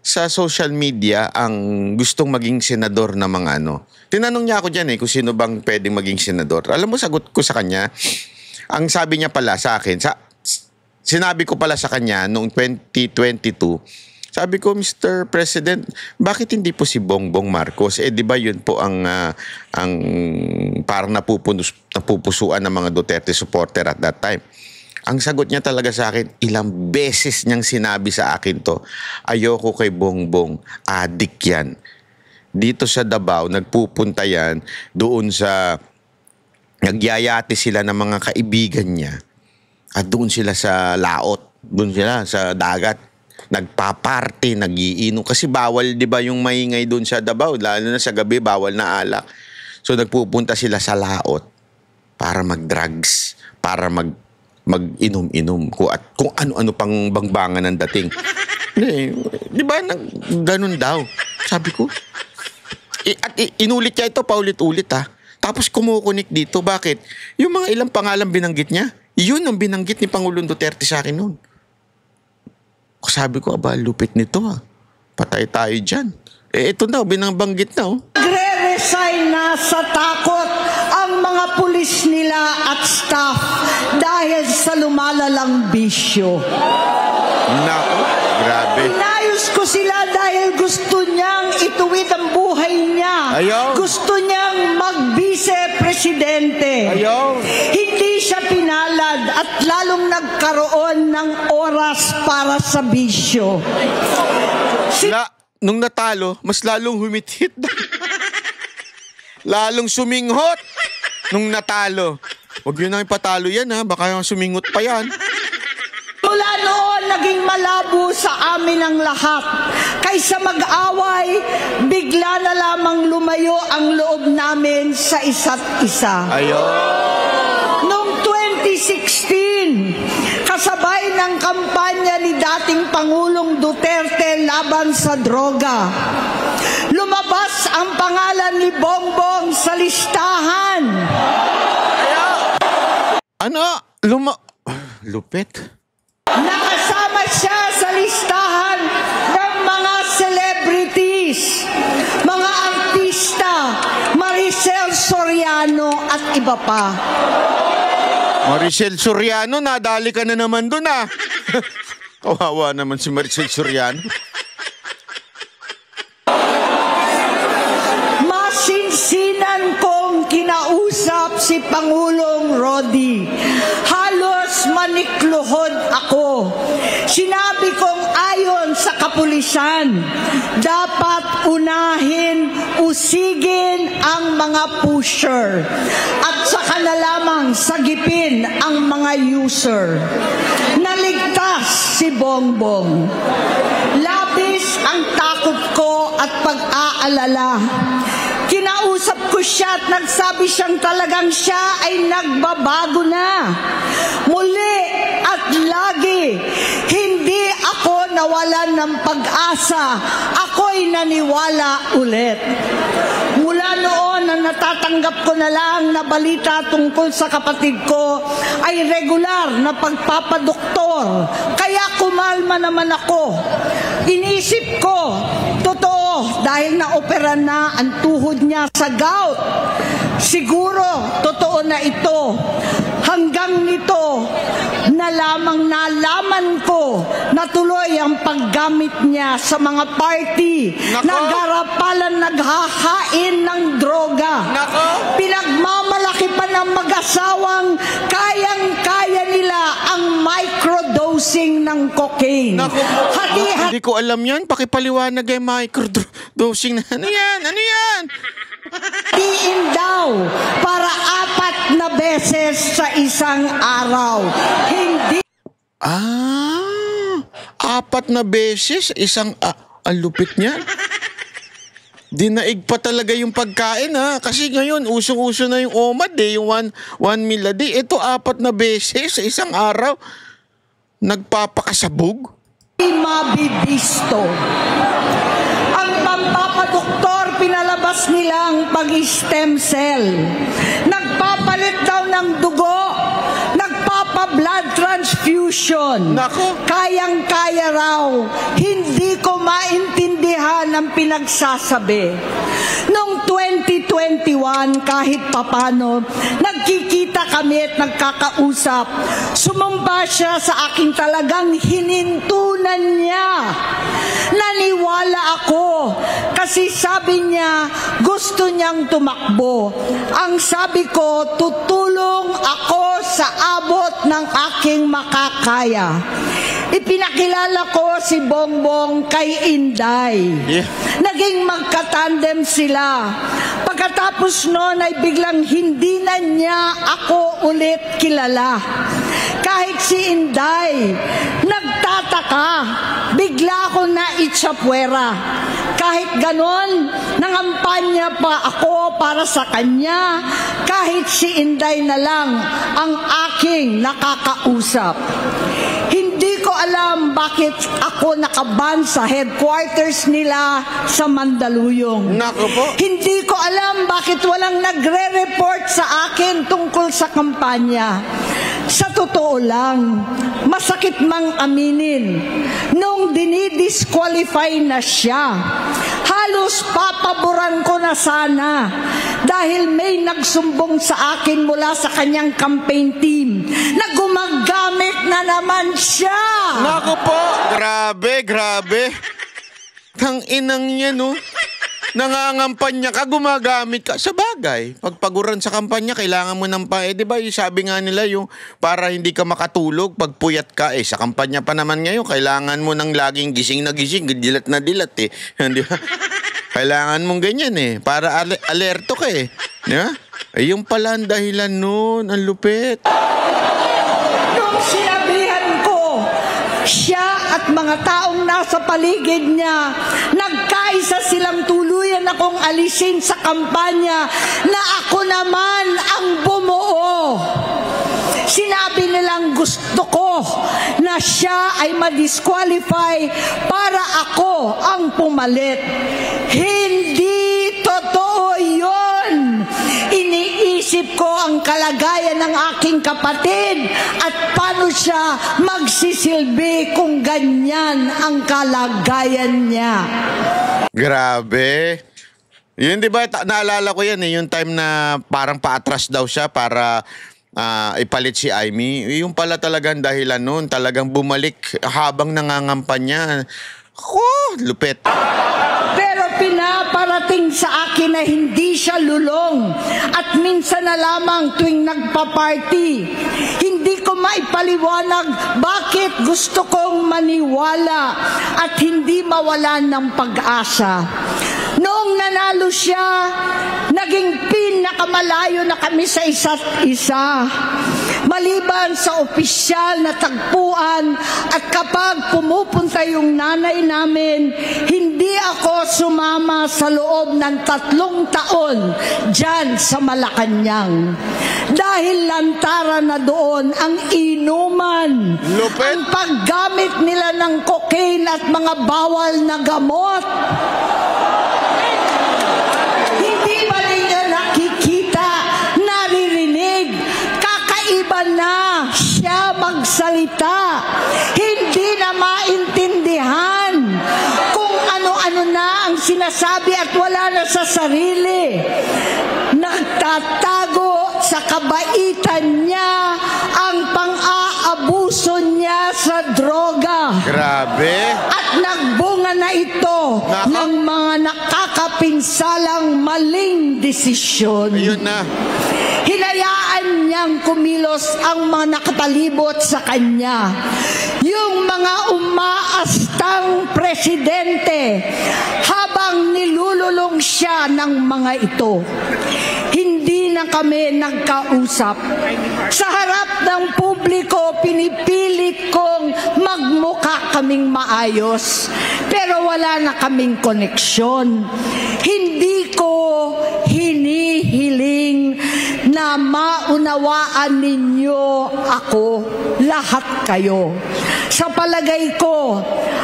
sa social media ang gustong maging senador na mga Tinanong niya ako dyan kung sino bang pwedeng maging senador. Alam mo, sagot ko sa kanya, ang sabi niya pala sa akin, sinabi ko pala sa kanya noong 2022, sabi ko, Mr. President, bakit hindi po si Bongbong Marcos? Di ba yun po ang parang napupusuan ng mga Duterte supporter at that time. Ang sagot niya talaga sa akin, ilang beses niyang sinabi sa akin to, ayoko kay Bongbong, adik yan. Dito sa Davao, nagpupunta yan, doon sa, nagyayati sila ng mga kaibigan niya, at doon sila sa laot, doon sila sa dagat, nagpa-party, nagiinom, kasi bawal di ba yung maingay doon sa Davao, lalo na sa gabi, bawal na alak. So nagpupunta sila sa laot, para mag-drugs, para mag-inom-inom at kung ano-ano pang bangbangan ang dating. Di ba? Ganun daw. Sabi ko. At inulit niya ito, paulit-ulit ha. Tapos kumukunik dito. Bakit? Yung mga ilang pangalan binanggit niya, yun ang binanggit ni Pangulong Duterte sa akin noon. Sabi ko, aba, lupit nito ha. Patay tayo dyan. Ito daw, binabanggit na Nagre-resign na sa takot ang mga pulis nila at staff dahil sa lumalalang bisyo. Nako, grabe. Inayos ko sila dahil gusto niyang ituwid ang buhay niya. Ayaw. Gusto niyang mag-vice-presidente. Ayaw. Hindi siya pinalad at lalong nagkaroon ng oras para sa bisyo. Nung natalo, mas lalong humithit. Lalong suminghot nung natalo. Huwag yun nang ipatalo yan ha, baka yung sumingot pa yan. Mula noon, naging malabo sa amin ang lahat. Kaysa mag-away, bigla na lamang lumayo ang loob namin sa isa't isa. Noong 2016, kasabay ng kampanya ni dating Pangulong Duterte laban sa droga, lumabas ang pangalan ni Bongbong sa listahan. Lupit. Nakasama siya sa listahan ng mga celebrities, mga artista, Maricel Soriano at iba pa. Maricel Soriano, nadali ka na naman dun ah. Kawawa naman si Maricel Soriano. Masinsinan kong kinausap si Pangulong Rodi. Halos manikluhod ako. Sinabi kong ayon sa kapulisan, dapat unahin, usigin ang mga pusher at saka na lamang sagipin ang mga user. Naligtas si Bongbong. Labis ang takot ko at pag-aalala. Kinausap ko siya at nagsabi siyang talagang siya ay nagbabago na. Muli at lagi, hindi ako nawalan ng pag-asa. Ako'y naniwala ulit. Mula noon na natatanggap ko na lang na balita tungkol sa kapatid ko ay regular na pagpapadoktor. Kaya kumalma naman ako. Inisip ko, totoo, dahil naopera na ang tuhod niya sa gout. Siguro, totoo na ito. Hanggang nito, nalaman ko na tuloy ang paggamit niya sa mga party. Nako. Nagarapalan, naghahain ng droga. Nako. Pinagmamalaki pa ng mag-asawang kayang-kaya nila ang microdosing ng cocaine. Naku, hindi ko alam yan. Pakipaliwanag yung microdosing na. Ano yan? Ano yan? Diin daw para 4 na beses sa isang araw. Hindi. 4 na beses? Ang lupit niya. Dinaig pa talaga yung pagkain ha. Kasi ngayon, usong-uso na yung OMAD yung 1 meal a day. Ito 4 na beses sa isang araw. Nagpapakasabog. Mabibisto. Ang pampapadoktor, pinalabas nilang pag-stem cell. Nagpapalit daw ng dugo. Nagpapa-blood transfusion. Nako. Kayang-kaya raw. Hindi ko maintindihan ang pinagsasabi. Noong 2021, kahit papano, nagkikita kami at nagkakausap. Sumamba siya sa aking talagang hinintunan niya. Naniwala ako kasi sabi niya gusto niyang tumakbo. Ang sabi ko, tutulong ako sa abot ng aking makakaya. Ipinakilala ko si Bongbong kay Inday. Yeah. Naging magkatandem sila. Pagkatapos noon ay biglang hindi na niya ako ulit kilala. Kahit si Inday, nagtataka, bigla ako na itsapwera. Kahit ganon, nangampanya pa ako para sa kanya, kahit si Inday na lang ang aking nakakausap. Hindi ko alam bakit ako nakaban sa headquarters nila sa Mandaluyong. Nako po. Hindi ko alam bakit walang nagre-report sa akin tungkol sa kampanya. Sa totoo lang, masakit mang aminin, nung dinidisqualify na siya, halos papaboran ko na sana dahil may nagsumbong sa akin mula sa kanyang campaign team na gumagamit na naman siya. Nako po. Grabe. Tang-inang niya, no? Nangangampanya ka, gumagamit ka. Sa bagay, pagpaguran sa kampanya, kailangan mo ng di ba, sabi nga nila yung para hindi ka makatulog, pag puyat ka, sa kampanya pa naman ngayon, kailangan mo ng laging gising na gising, dilat na dilat Di ba? Kailangan mong ganyan para alerto ka Di ba? Yung pala ang dahilan nun, ang lupit. Nung sinabihan ko, siya at mga taong nasa paligid niya, nagkaisa silang tuluyan akong alisin sa kampanya na ako naman ang bumuo. Sinabi nilang gusto ko na siya ay ma-disqualify para ako ang pumalit. Hindi totoo yun. Iniisip ko ang kalagayan ng aking kapatid at paano siya magsisilbi kung ganyan ang kalagayan niya. Grabe. Yun, di ba, naalala ko yan yung time na parang paatras daw siya para ipalit si Amy. Yung pala talagang dahilan nun, talagang bumalik habang nangangampanya. Lupit. Pero pinaparating sa akin na hindi siya lulong at minsan na lamang tuwing nagpa-party. Hindi ko maipaliwanag bakit gusto kong maniwala at hindi mawalan ng pag-asa. Noong nanalo siya, naging pinakamalayo na kami sa isa't isa. Maliban sa opisyal na tagpuan at kapag pumupunta yung nanay namin, hindi ako sumama sa loob ng 3 taon dyan sa Malacanang. Dahil lantaran na doon ang inuman, Lupit. ang paggamit nila ng cocaine at mga bawal na gamot. Hindi ba ninyo nakikita, naririnig, kakaiba na siya magsalita. Hindi na maintindihan kung ano-ano na ang sinasabi at wala na sa sarili. Nagtatago sa kabaitan niya ang pang-aabuso niya sa droga. Grabe. At nagbunga na ito ng mga nakakapinsalang maling desisyon. Ayun na. Hinayaan niyang kumilos ang mga nakapalibot sa kanya. Yung mga umaastang presidente habang nilululong siya ng mga ito. Hindi na kami nagkausap. Sa harap ng publiko, pinipilit kong magmukha kaming maayos. Pero wala na kaming koneksyon. Hindi ko hinihiling na maunawaan ninyo ako, lahat kayo. Sa palagay ko,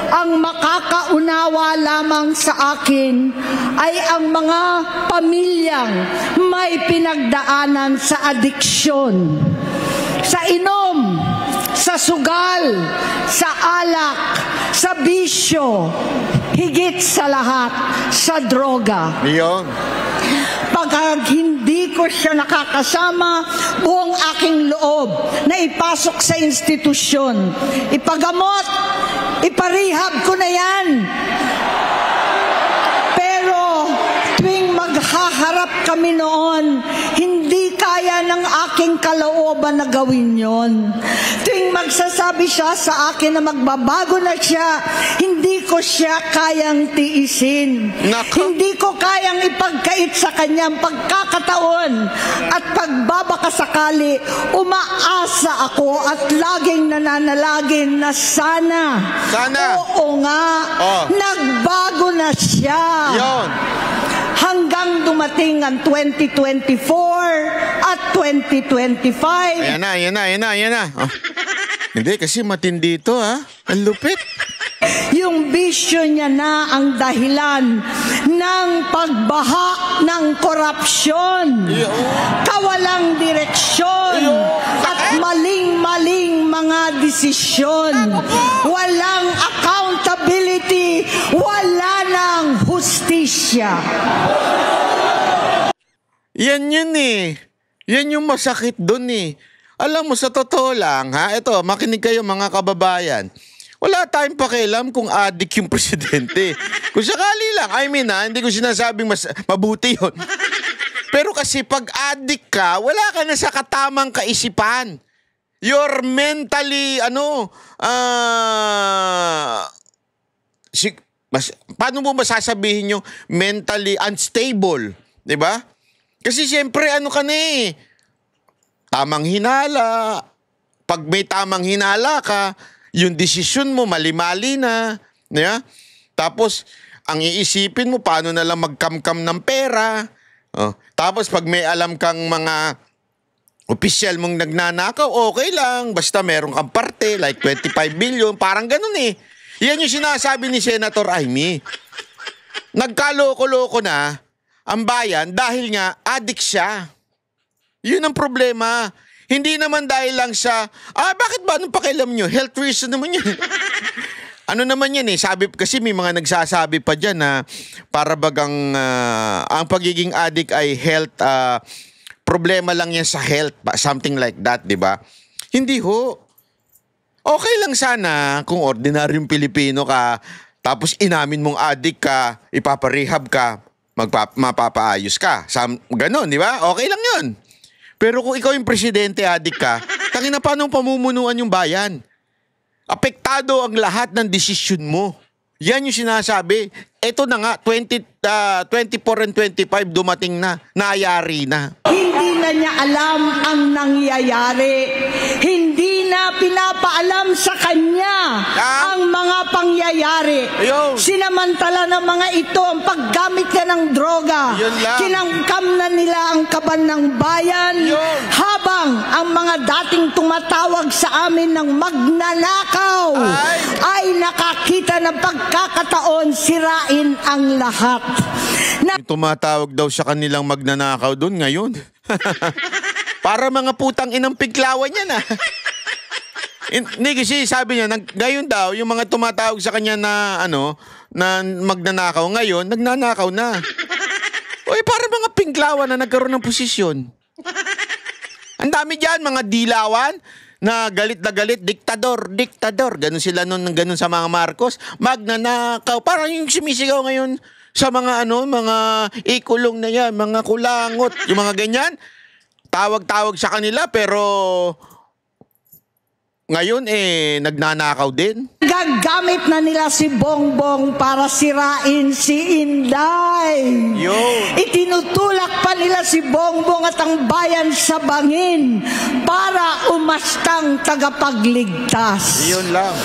ang makakaunawa lamang sa akin ay ang mga pamilyang may pinagdaanan sa adiksyon, sa inom, sa sugal, sa alak, sa bisyo, higit sa lahat, sa droga. Yun. Pag hindi ko siya nakakasama, buong aking loob na ipasok sa institusyon, ipagamot, iparehab ko na yan. Pero tuwing maghaharap kami noon, hindi kaya ng aking kalooban na gawin yon. Tuwing magsasabi siya sa akin na magbabago na siya, hindi ko siya kayang tiisin. Nako. Hindi ko kayang ipagkait sa kanyang pagkakataon at pagbabakasakali. Umaasa ako at laging nananalangin na sana. Oo nga, nagbago na siya. Yun. Hanggang dumating ang 2024 at 2025. Ayan na. Hindi, kasi matindi ito, ha? Ang lupit. Yung bisyo niya na ang dahilan ng pagbaha ng korupsyon, kawalang direksyon, at maling-maling mga desisyon. Walang accountability, wala nang hustisya. Yan yun eh. Yan yung masakit dun eh. Alam mo, sa totoo lang, ha? Ito, makinig kayo mga kababayan. Wala tayong pakialam kung adik yung presidente. Kung sakali lang, hindi ko sinasabing mabuti yun. Pero kasi pag adik ka, wala ka na sa katamang kaisipan. You're mentally, paano mo masasabihin yung mentally unstable? Diba? Kasi siyempre, ka na eh. Tamang hinala. Pag may tamang hinala ka, yung desisyon mo mali-mali na. Yeah? Tapos, ang iisipin mo, paano na lang magkamkam ng pera. Tapos, pag may alam kang mga opisyal mong nagnanakaw, okay lang. Basta meron kang parte, like 25 billion, parang ganun eh. Yan yung sinasabi ni Senator Amy. Nagkaloko-loko na ang bayan dahil nga adik siya. Yun ang problema. Hindi naman dahil lang sa, bakit ba? Anong pakialam nyo? Health reason naman yun. Ano naman yan eh? Kasi may mga nagsasabi pa dyan na para bagang ang pagiging addict ay health problema lang yan sa health, something like that, di ba? Hindi ho. Okay lang sana kung ordinaryong Pilipino ka, tapos inamin mong addict ka, ipaparehab ka, mapapaayos ka. Ganon, di ba? Okay lang yun. Pero kung ikaw yung presidente, addict ka, tangina paano pamumunuan yung bayan? Apektado ang lahat ng desisyon mo. Yan yung sinasabi. Ito na nga, 24 and 25 dumating na, naayari na. Hindi na niya alam ang nangyayari. Hindi na pinapaalam sa kanya ang mga pangyayari. Ayun. Sinamantala ng mga ito ang paggamit niya ng droga. Yun lang. Kinangkam na nila ang kaban ng bayan. Yun. Habang ang mga dating tumatawag sa amin ng magnanakaw ay nakakita ng pagkakataon sirain ang lahat. Tumatawag daw sa kanilang magnanakaw doon ngayon. Para mga putang inang piklawan yan ah. Hindi kasi sabi niya, ngayon daw, yung mga tumatawag sa kanya na na magnanakaw ngayon, nagnanakaw na. Oy, para mga piklawan na nagkaroon ng posisyon. Ang dami dyan, mga dilawan na galit, diktador. Ganun sila nun, ganun sa mga Marcos. Magnanakaw. Parang yung sumisigaw ngayon sa mga mga ikulong na yan, mga kulangot, yung mga ganyan. Tawag-tawag sa kanila pero ngayon nagnanakaw din. Gagamit na nila si Bongbong para sirain si Inday. Yun. Itinutulak pa nila si Bongbong at ang bayan sa bangin para umastang tagapagligtas. Yun lang.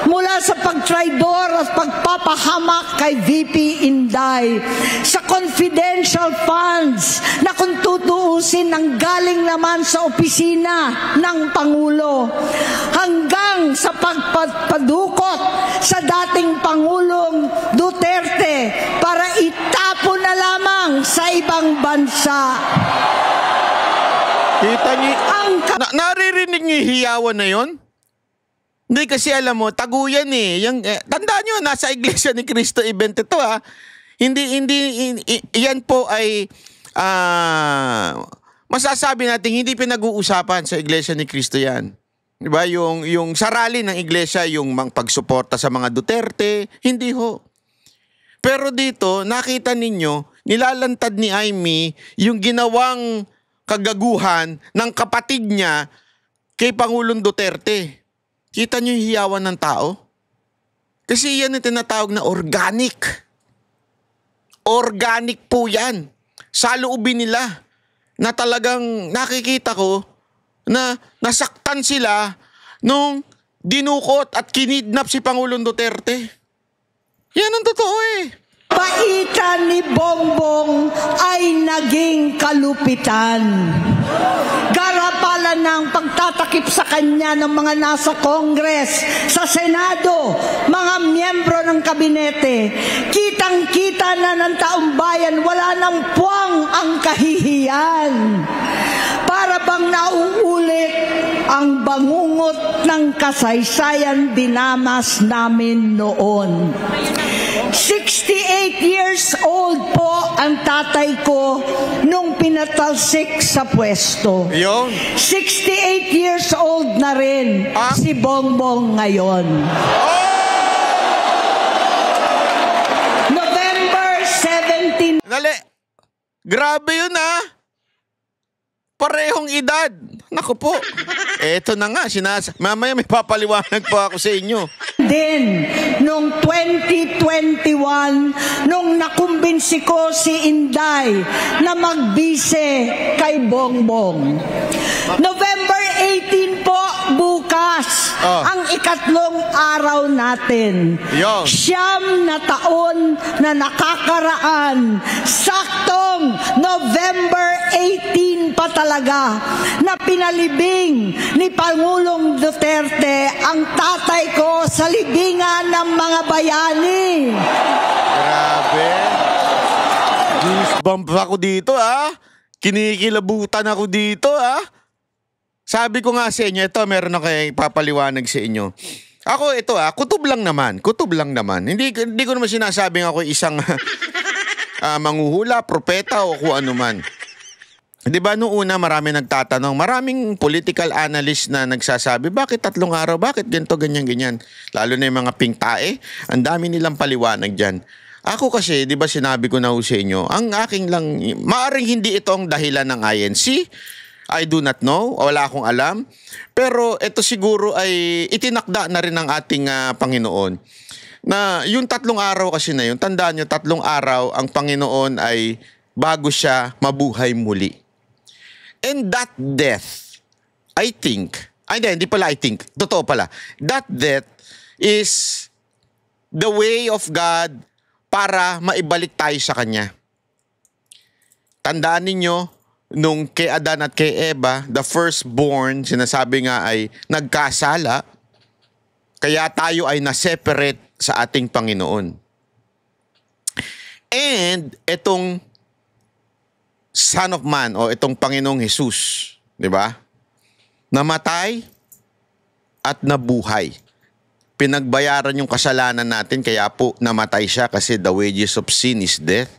Mula sa pagtraidor at pagpapahamak kay VP Inday sa confidential funds na kung tutuusin ang galing naman sa opisina ng Pangulo, hanggang sa pagpadukot sa dating Pangulong Duterte para itapon na lamang sa ibang bansa. Kita niyo, naririnig niyo yung hiyawan na yon? Hindi kasi alam mo, taguyan tandaan niyo, nasa Iglesia ni Cristo event ito ha. Hindi, yan po ay masasabi natin hindi pinag-uusapan sa Iglesia ni Cristo yan. Diba? Yung sarali ng iglesia, yung pagsuporta sa mga Duterte, hindi ho. Pero dito, nakita ninyo, nilalantad ni Amy yung ginawang kagaguhan ng kapatid niya kay Pangulong Duterte. Kita niyo yung hiyawan ng tao? Kasi yan ang tinatawag na organic. Organic po yan. Sa loobin nila na talagang nakikita ko na nasaktan sila nung dinukot at kinidnap si Pangulong Duterte. Yan ang totoo Paitan ni Bongbong ay naging kalupitan. Garapalan ng pagtatakip sa kanya ng mga nasa Congress, sa Senado, mga miyembro ng kabinete. Kitang-kita na ng taong bayan, wala nang puwang ang kahihiyan. Para bang nauulit ang bangungot ng kasaysayan dinamas namin noon. 68 years old po ang tatay ko nung pinatalsik sa pwesto. Yun. 68 years old na rin si Bongbong ngayon. November 17. Dali. Grabe yun Parehong edad. Naku po. Eto na nga, mamaya may papaliwanag po ako sa inyo. Din, noong 2021, nung nakumbinsi ko si Inday na magbise kay Bongbong. November 18 po, bukas, ang ikatlong araw natin. Yo. 9 na taon na nakakaraan. Saktong November 18 pa talaga na pinalibing ni Pangulong Duterte ang tatay ko sa libingan ng mga bayani. Grabe. Goosebumps ako dito Kinikilabutan ako dito Sabi ko nga sa inyo, ito meron ako ipapaliwanag sa inyo. Ako ito kutob lang naman. Hindi ko naman sinasabing ako isang manghuhula, propeta o kung ano man. Di ba noong una marami nagtatanong, maraming political analyst na nagsasabi, bakit 3 araw, bakit ganito, ganyan. Lalo na yung mga pingtae, ang dami nilang paliwanag dyan. Ako kasi, di ba sinabi ko na sa inyo, ang aking lang, maaring hindi ito ang dahilan ng INC, I do not know, wala akong alam. Pero ito siguro ay itinakda na rin ng ating Panginoon. Na yung 3 araw kasi na yun, tandaan nyo, 3 araw ang Panginoon ay bago siya mabuhay muli. And that death, I think, hindi pala I think, totoo pala, that death is the way of God para maibalik tayo sa Kanya. Tandaan ninyo, nung kay Adan at kay Eva, the firstborn, sinasabi nga ay nagkasala, kaya tayo ay na-separate sa ating Panginoon. And itong Son of Man o itong Panginoong Jesus, di ba? Namatay at nabuhay. Pinagbayaran yung kasalanan natin, kaya po namatay siya kasi the wages of sin is death.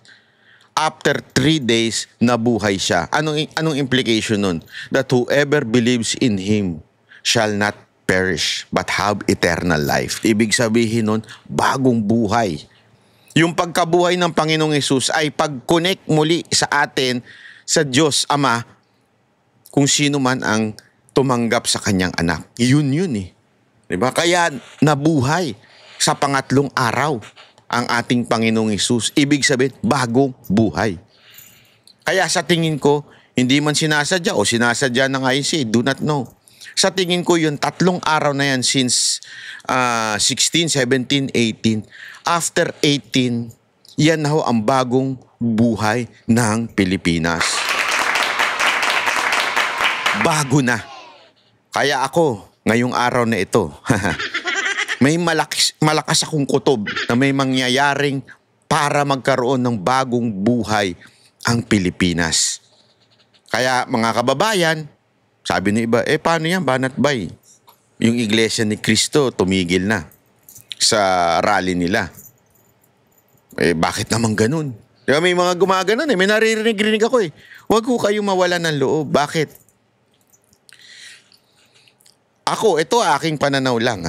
After 3 days, nabuhay siya. Anong implication nun? That whoever believes in Him shall not perish but have eternal life. Ibig sabihin nun, bagong buhay. Yung pagkabuhay ng Panginoong Hesus ay pag-connect muli sa atin sa Diyos Ama kung sino man ang tumanggap sa Kanyang anak. Yun eh. Diba? Kaya nabuhay sa pangatlong araw ang ating Panginoong Hesus. Ibig sabihin, bagong buhay. Kaya sa tingin ko, hindi man sinasadya o sinasadya ng INC, do not know. Sa tingin ko yung 3 araw na yan since 16, 17, 18. After 18, yan na ho ang bagong buhay ng Pilipinas. Bago na. Kaya ako, ngayong araw na ito, may malakas akong kutob na may mangyayaring para magkaroon ng bagong buhay ang Pilipinas. Kaya mga kababayan, sabi ng iba, paano yan, banat bay? Yung Iglesia ni Cristo tumigil na sa rally nila. Bakit naman ganun? Diba, may mga gumaganon may naririnig ako Huwag ko kayo mawala ng loob. Bakit? Ako, ito aking pananaw lang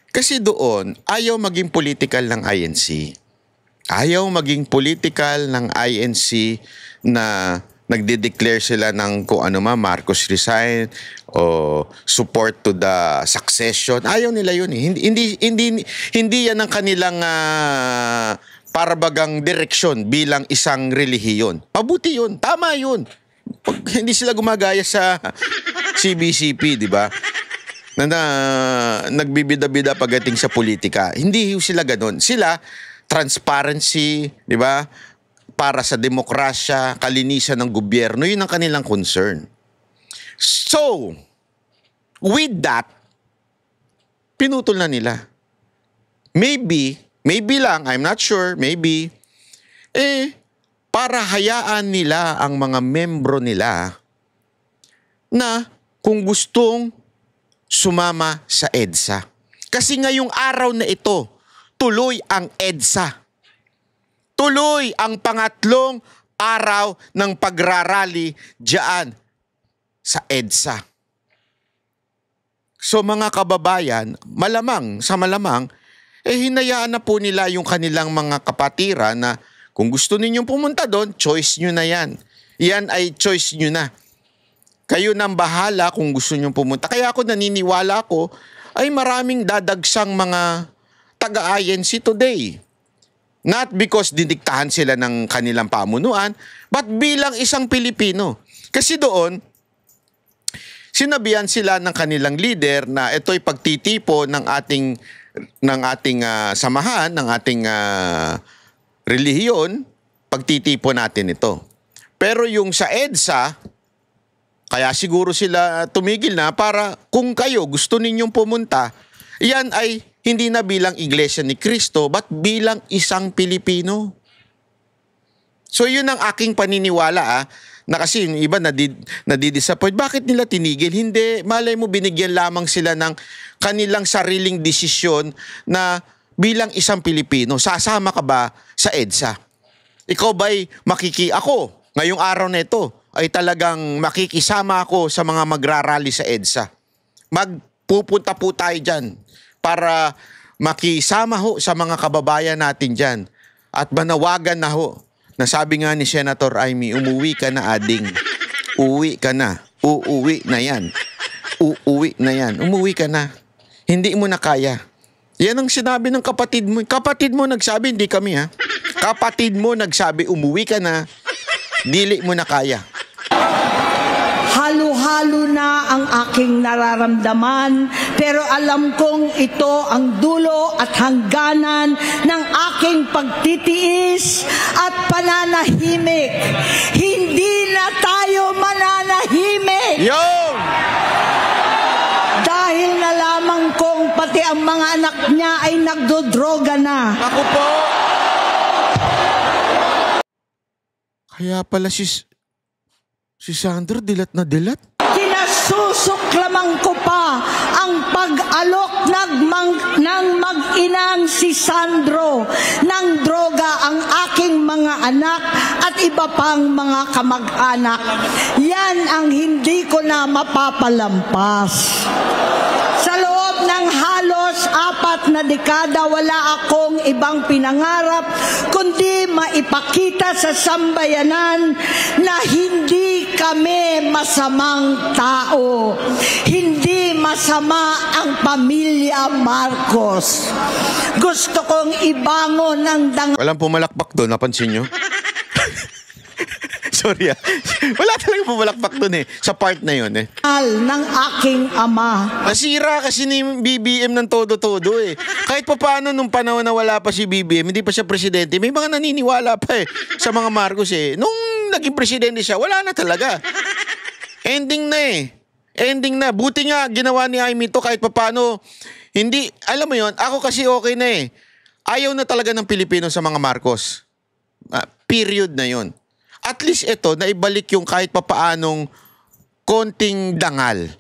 Kasi doon, ayaw maging political ng INC. Ayaw maging political ng INC na nagde-declare sila ng kung ano Marcos resign o support to the succession. Ayaw nila yun Hindi yan ang kanilang parabagang direksyon bilang isang relihiyon. Mabuti yun. Tama yun. Hindi sila gumagaya sa CBCP, di ba? Na nagbibida-bida pagdating sa politika. Hindi sila ganon. Sila, transparency, di ba? Para sa demokrasya, kalinisan ng gobyerno, yun ang kanilang concern. So, with that, pinutol na nila. Maybe lang, I'm not sure, maybe, para hayaan nila ang mga membro nila na kung gustong sumama sa EDSA. Kasi ngayong araw na ito, tuloy ang EDSA. Tuloy ang pangatlong araw ng pagrarally diyan sa EDSA. So mga kababayan, malamang, hinayaan na po nila yung kanilang mga kapatiran na kung gusto ninyong pumunta doon, choice nyo na yan. Yan ay choice nyo na. Kayo nang bahala kung gusto nyong pumunta. Kaya ako naniniwala ko ay maraming dadagsang mga taga-INC today. Not because didiktahan sila ng kanilang pamunuan, but bilang isang Pilipino. Kasi doon, sinabihan sila ng kanilang leader na ito'y pagtitipo ng ating samahan, ng ating relihiyon, pagtitipo natin ito. Pero yung sa EDSA, kaya siguro sila tumigil na para kung kayo gusto ninyong pumunta, yan ay hindi na bilang Iglesia ni Cristo, but bilang isang Pilipino. So yun ang aking paniniwala na kasi yung iba nadidisappoint. Bakit nila tinigil? Hindi, malay mo binigyan lamang sila ng kanilang sariling desisyon na bilang isang Pilipino, sasama ka ba sa EDSA? Ikaw ba'y ngayong araw na ito ay talagang makikisama ako sa mga magrarally sa EDSA. Magpupunta po tayo dyan para makisama ho sa mga kababayan natin dyan. At manawagan na ho, na sabi nga ni Senator Amy, umuwi ka na ading. Uwi ka na. Uuwi na yan. Uuwi na yan. Umuwi ka na. Hindi mo na kaya. Yan ang sinabi ng kapatid mo. Kapatid mo nagsabi, hindi kami ha. Kapatid mo nagsabi, umuwi ka na. Dili mo na kaya. Halo-halo na ang aking nararamdaman, pero alam kong ito ang dulo at hangganan ng aking pagtitiis at pananahimik. Hindi na tayo mananahimik. Yo! Dahil nalaman kong pati ang mga anak niya ay nagdodroga na. Ako po! Kaya pala si Sandro dilat na dilat. Kinasusuklaman ko pa ang pag-alok ng mag-inang si Sandro ng droga ang aking mga anak at iba pang mga kamag-anak. Yan ang hindi ko na mapapalampas. Sa loob ng halos 4 na dekada, wala akong ibang pinangarap kundi maipakita sa sambayanan na hindi kami masamang tao. Hindi masama ang pamilya Marcos. Gusto kong ibangon ang Walang pumalakpak doon, napansin nyo? Sorry Wala talaga pumalakpak doon sa part na yun ng aking ama. Nasira kasi ni BBM ng todo-todo Kahit pa paano nung panahon na wala pa si BBM, hindi pa siya presidente, may mga naniniwala pa sa mga Marcos Nung naging presidente siya, wala na talaga. Ending na Ending na. Buti nga ginawa ni Amy to kahit pa paano. Hindi, alam mo yon, ako kasi okay na Ayaw na talaga ng Pilipino sa mga Marcos. Period na yon. At least ito, naibalik yung kahit papaanong konting dangal.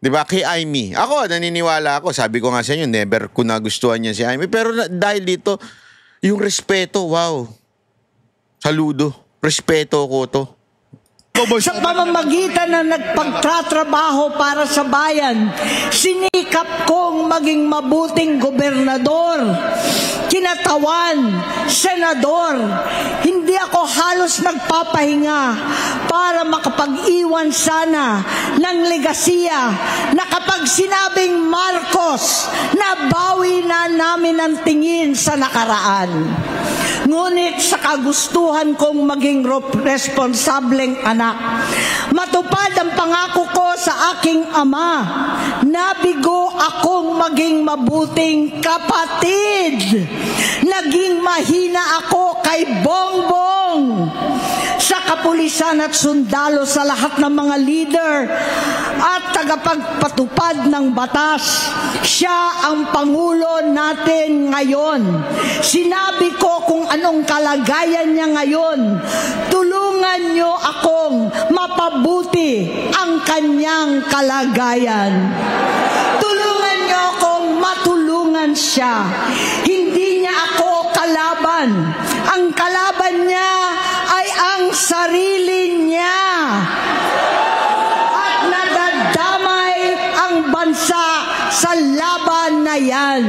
Diba? Kay Amy. Ako, naniniwala ako. Sabi ko nga sa inyo, never ko nagustuhan niya si Amy. Pero dahil dito, yung respeto, wow. Saludo. Respeto ko to. Sa pamamagitan na nagpagtatrabaho para sa bayan, sinikap kong maging mabuting gobernador, kinatawan, senador. Hindi ako halos nagpapahinga para makapag-iwan sana ng legasiya na kapag sinabing Marcos, nabawi na namin ang tingin sa nakaraan. Ngunit sa kagustuhan kong maging responsableng anak, matupad ang pangako ko sa aking ama. Nabigo akong maging mabuting kapatid. Naging mahina ako kay Bongbong. Sa kapulisan at sundalo, sa lahat ng mga leader at tagapagpatupad ng batas, siya ang Pangulo natin ngayon. Sinabi ko kung anong kalagayan niya ngayon. Tulungan niyo akong mapabuti ang kanyang kalagayan. Tulungan niyo akong matulungan siya. Hindi niya ako kalaban. Ang kalaban niya ay ang sarili niya. At nadadamay ang bansa sa laban na yan.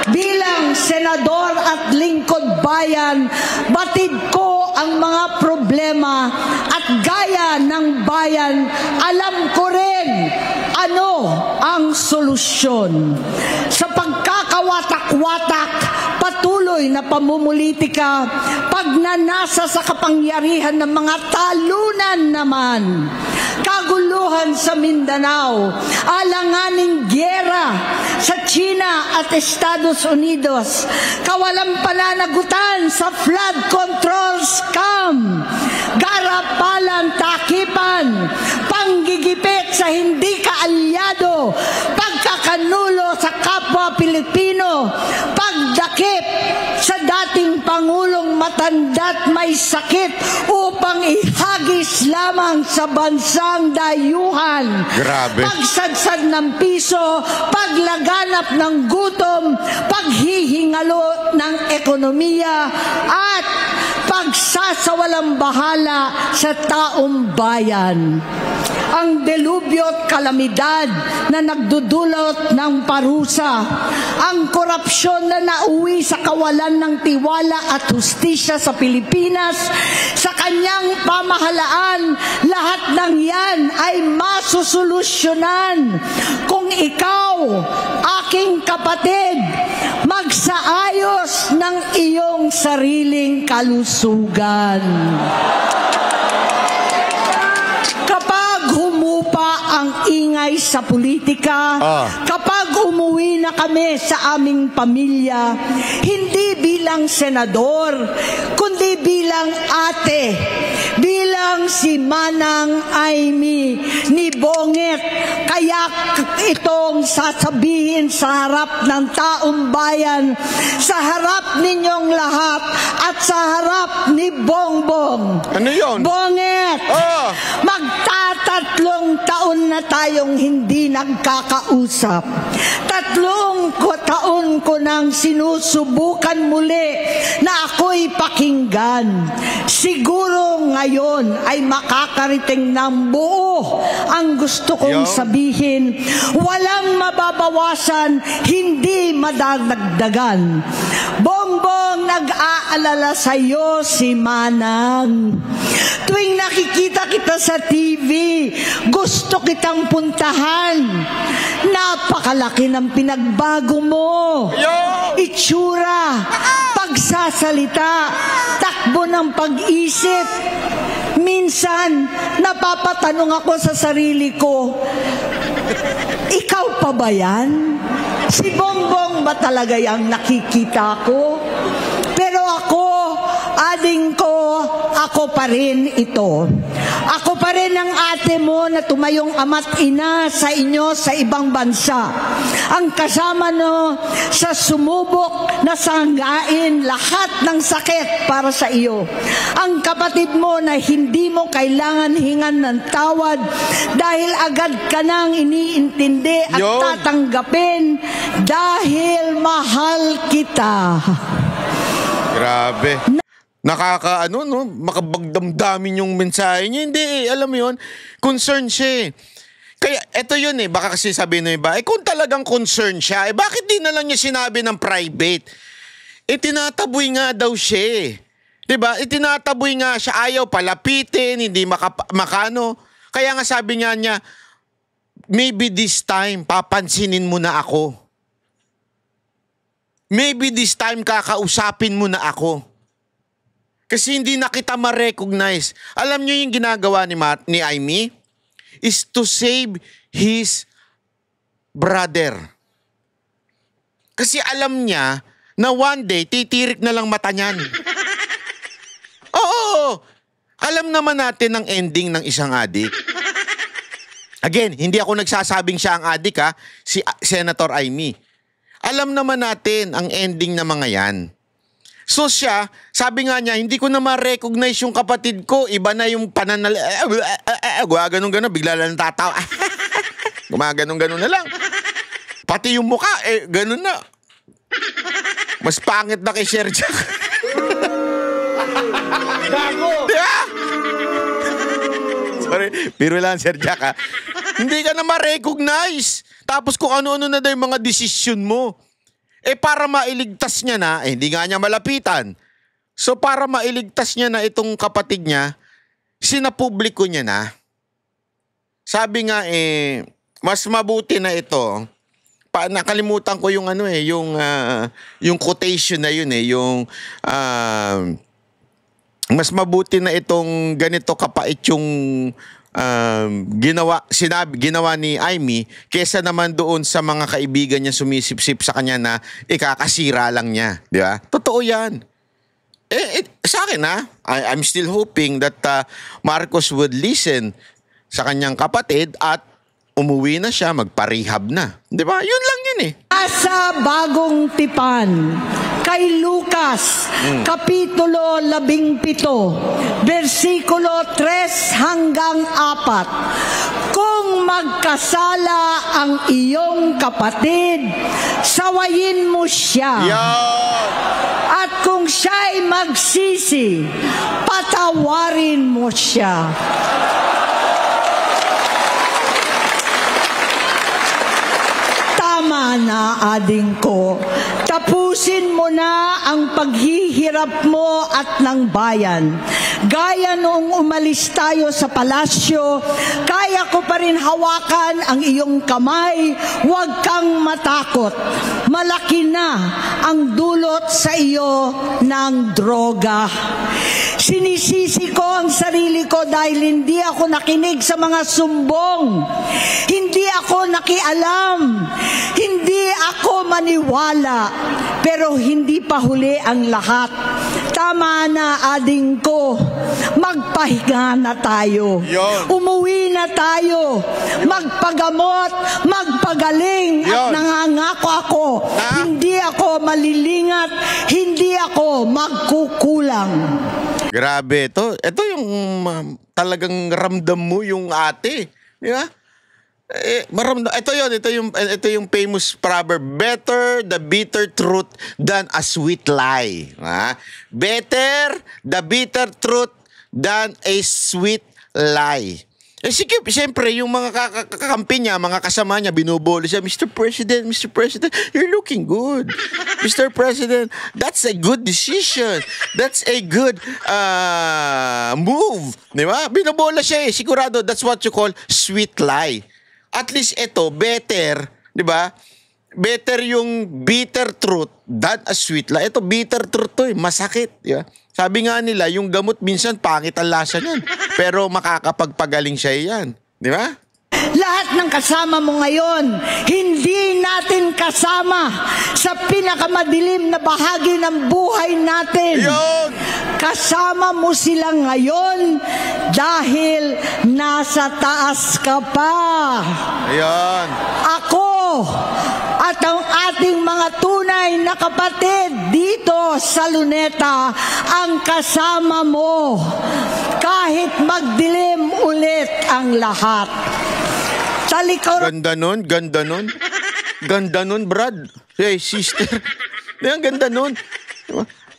Bilang senador at lingkod bayan, batid ko ang mga problema at gaya ng bayan, alam ko rin ano ang solusyon. Sa pagkakawatak-watak, patuloy na pamumulitika, pagnanasa sa kapangyarihan ng mga talunan naman, kaguluhan sa Mindanao, alanganing gyera sa China at Estados Unidos, kawalang pananagutan sa flood control scam, garapalan, takipan, panggigipit sa hindi kaalyado, pagkakanulo sa kapwa Pilipino, pagdakip sa dating Pangulong matanda't may sakit upang ihagis lamang sa bansang dayuhan. Grabe. Pagsadsad ng piso, paglaganap ng gutom, paghihingalo ng ekonomiya, at magsasawalang bahala sa taong bayan. Ang delubyo at kalamidad na nagdudulot ng parusa, ang korupsyon na nauwi sa kawalan ng tiwala at hustisya sa Pilipinas, sa kanyang pamahalaan, lahat ng yan ay masusolusyonan kung ikaw, aking kapatid, magsaayos ng iyong sariling kalusugan. Kapag humupa ang ingay sa politika, kapag umuwi na kami sa aming pamilya, hindi bilang senador, kundi bilang ate, bilang si Manang Aimee ni Bonget, kaya itong sasabihin sa harap ng taong bayan, sa harap ninyong lahat, at sa harap ni Bongbong. Ano yun? Bonget, magtatatlong taon na tayong hindi nagkakausap. 3 taon ko nang sinusubukan muli na ako'y pakinggan. Siguro ngayon ay makakariting ng buo ang gusto kong sabihin. Walang mababawasan, hindi madadagdagan. Bongbong, nag-aalala sa iyo si Manang. Tuwing nakikita kita sa TV, gusto kitang puntahan. Napakalaki ng pinagbago mo. Itsura, pagsasalita, takbo ng pag-isip. Minsan, napapatanong ako sa sarili ko, ikaw pa ba yan? Si Bongbong ba talaga yung nakikita ko? Pero ako, ading ko, ako pa rin ito. Ako pa rin ang ate mo na tumayong ama't ina sa inyo sa ibang bansa. Ang kasama no sa sumubok na sanggain lahat ng sakit para sa iyo. Ang kapatid mo na hindi mo kailangan hingan ng tawad dahil agad ka nang iniintindi at tatanggapin dahil mahal kita. Grabe. Makabagdamdamin yung mensahe niya. Hindi alam mo yun, concern siya Kaya eto yun baka kasi sabihin ng iba, kung talagang concern siya, bakit di na lang niya sinabi ng private? Tinataboy nga daw siya Diba? Tinataboy nga siya, ayaw palapitin, hindi makano. Kaya nga sabi nga niya, maybe this time, papansinin mo na ako. Maybe this time, kakausapin mo na ako. Kasi hindi na kita ma-recognize. Alam niyo yung ginagawa ni Aimee? Is to save his brother. Kasi alam niya na one day, titirik na lang mata niyan. Oo! Alam naman natin ang ending ng isang adik. Again, hindi ako nagsasabing siya ang adik si Senator Aimee. Alam naman natin ang ending ng mga yan. So siya, sabi nga niya, hindi ko na ma-recognize yung kapatid ko. Iba na yung pananal... Gumaganon-ganon, bigla lang tatawa. Gumaganon-ganon na lang. Pati yung mukha, ganon na. Mas pangit na kay Sir Jack. Gago! Diba? Sorry, biro lang Sir Jack Hindi ka na ma-recognize. Tapos kung ano-ano na daw yung mga desisyon mo. Para mailigtas niya na, hindi nga niya malapitan. So para mailigtas niya na itong kapatid niya, sinapubliko niya na. Sabi nga mas mabuti na ito. Nakalimutan ko yung yung quotation na yun mas mabuti na itong ganito kapait yung ginawa ni Aimee kesa naman doon sa mga kaibigan niya sumisip-sip sa kanya na ikakasira lang niya, di ba? Totoo 'yan. Sa akin I'm still hoping that Marcos would listen sa kanyang kapatid at umuwi na siya, magpa-rehab na. Di ba? Yun lang yun Sa Bagong Tipan, kay Lucas, Kapitulo 17, versikulo 3 hanggang 4. Kung magkasala ang iyong kapatid, sawayin mo siya. Yan. At kung siya'y magsisi, patawarin mo siya. Tama na, ading ko. Tapusin mo na ang paghihirap mo at ng bayan. Gaya noong umalis tayo sa palasyo, kaya ko pa rin hawakan ang iyong kamay. Huwag kang matakot. Malaki na ang dulot sa iyo ng droga. Sinisisi ko ang sarili ko dahil hindi ako nakinig sa mga sumbong. Hindi ako nakialam. Hindi ako maniwala. Pero hindi pa huli ang lahat. Tama na, ading ko. Magpahinga na tayo. Yon. Umuwi na tayo. Magpagamot, magpagaling. At nangangako ako, hindi ako malilingat, hindi ako magkukulang. Grabe ito. Ito yung talagang ramdam mo yung ate. Di ba? Ito yung famous proverb, better the bitter truth than a sweet lie. Better the bitter truth than a sweet lie. Siyempre, yung mga kakampi niya, mga kasama niya, binubuli siya, Mr. President, you're looking good. Mr. President, that's a good decision. That's a good move. Di ba? Binobola siya eh. Sigurado, that's what you call sweet lie. At least ito, better, di ba? Better yung bitter truth than a sweet lie. Ito, bitter truth to eh. Masakit. Di ba? Sabi nga nila, yung gamot minsan pangit ang lasa niyan. Pero makakapagpagaling siya yan. Di ba? Lahat ng kasama mo ngayon, hindi natin kasama sa pinakamadilim na bahagi ng buhay natin. Yun! Kasama mo sila ngayon dahil nasa taas ka pa. Ayan. Ako at ang ating mga tunay na kapatid dito sa Luneta ang kasama mo kahit magdilim ulit ang lahat. Ganda nun. Ganda nun, Brad. Hey, sister. Ang ganda nun.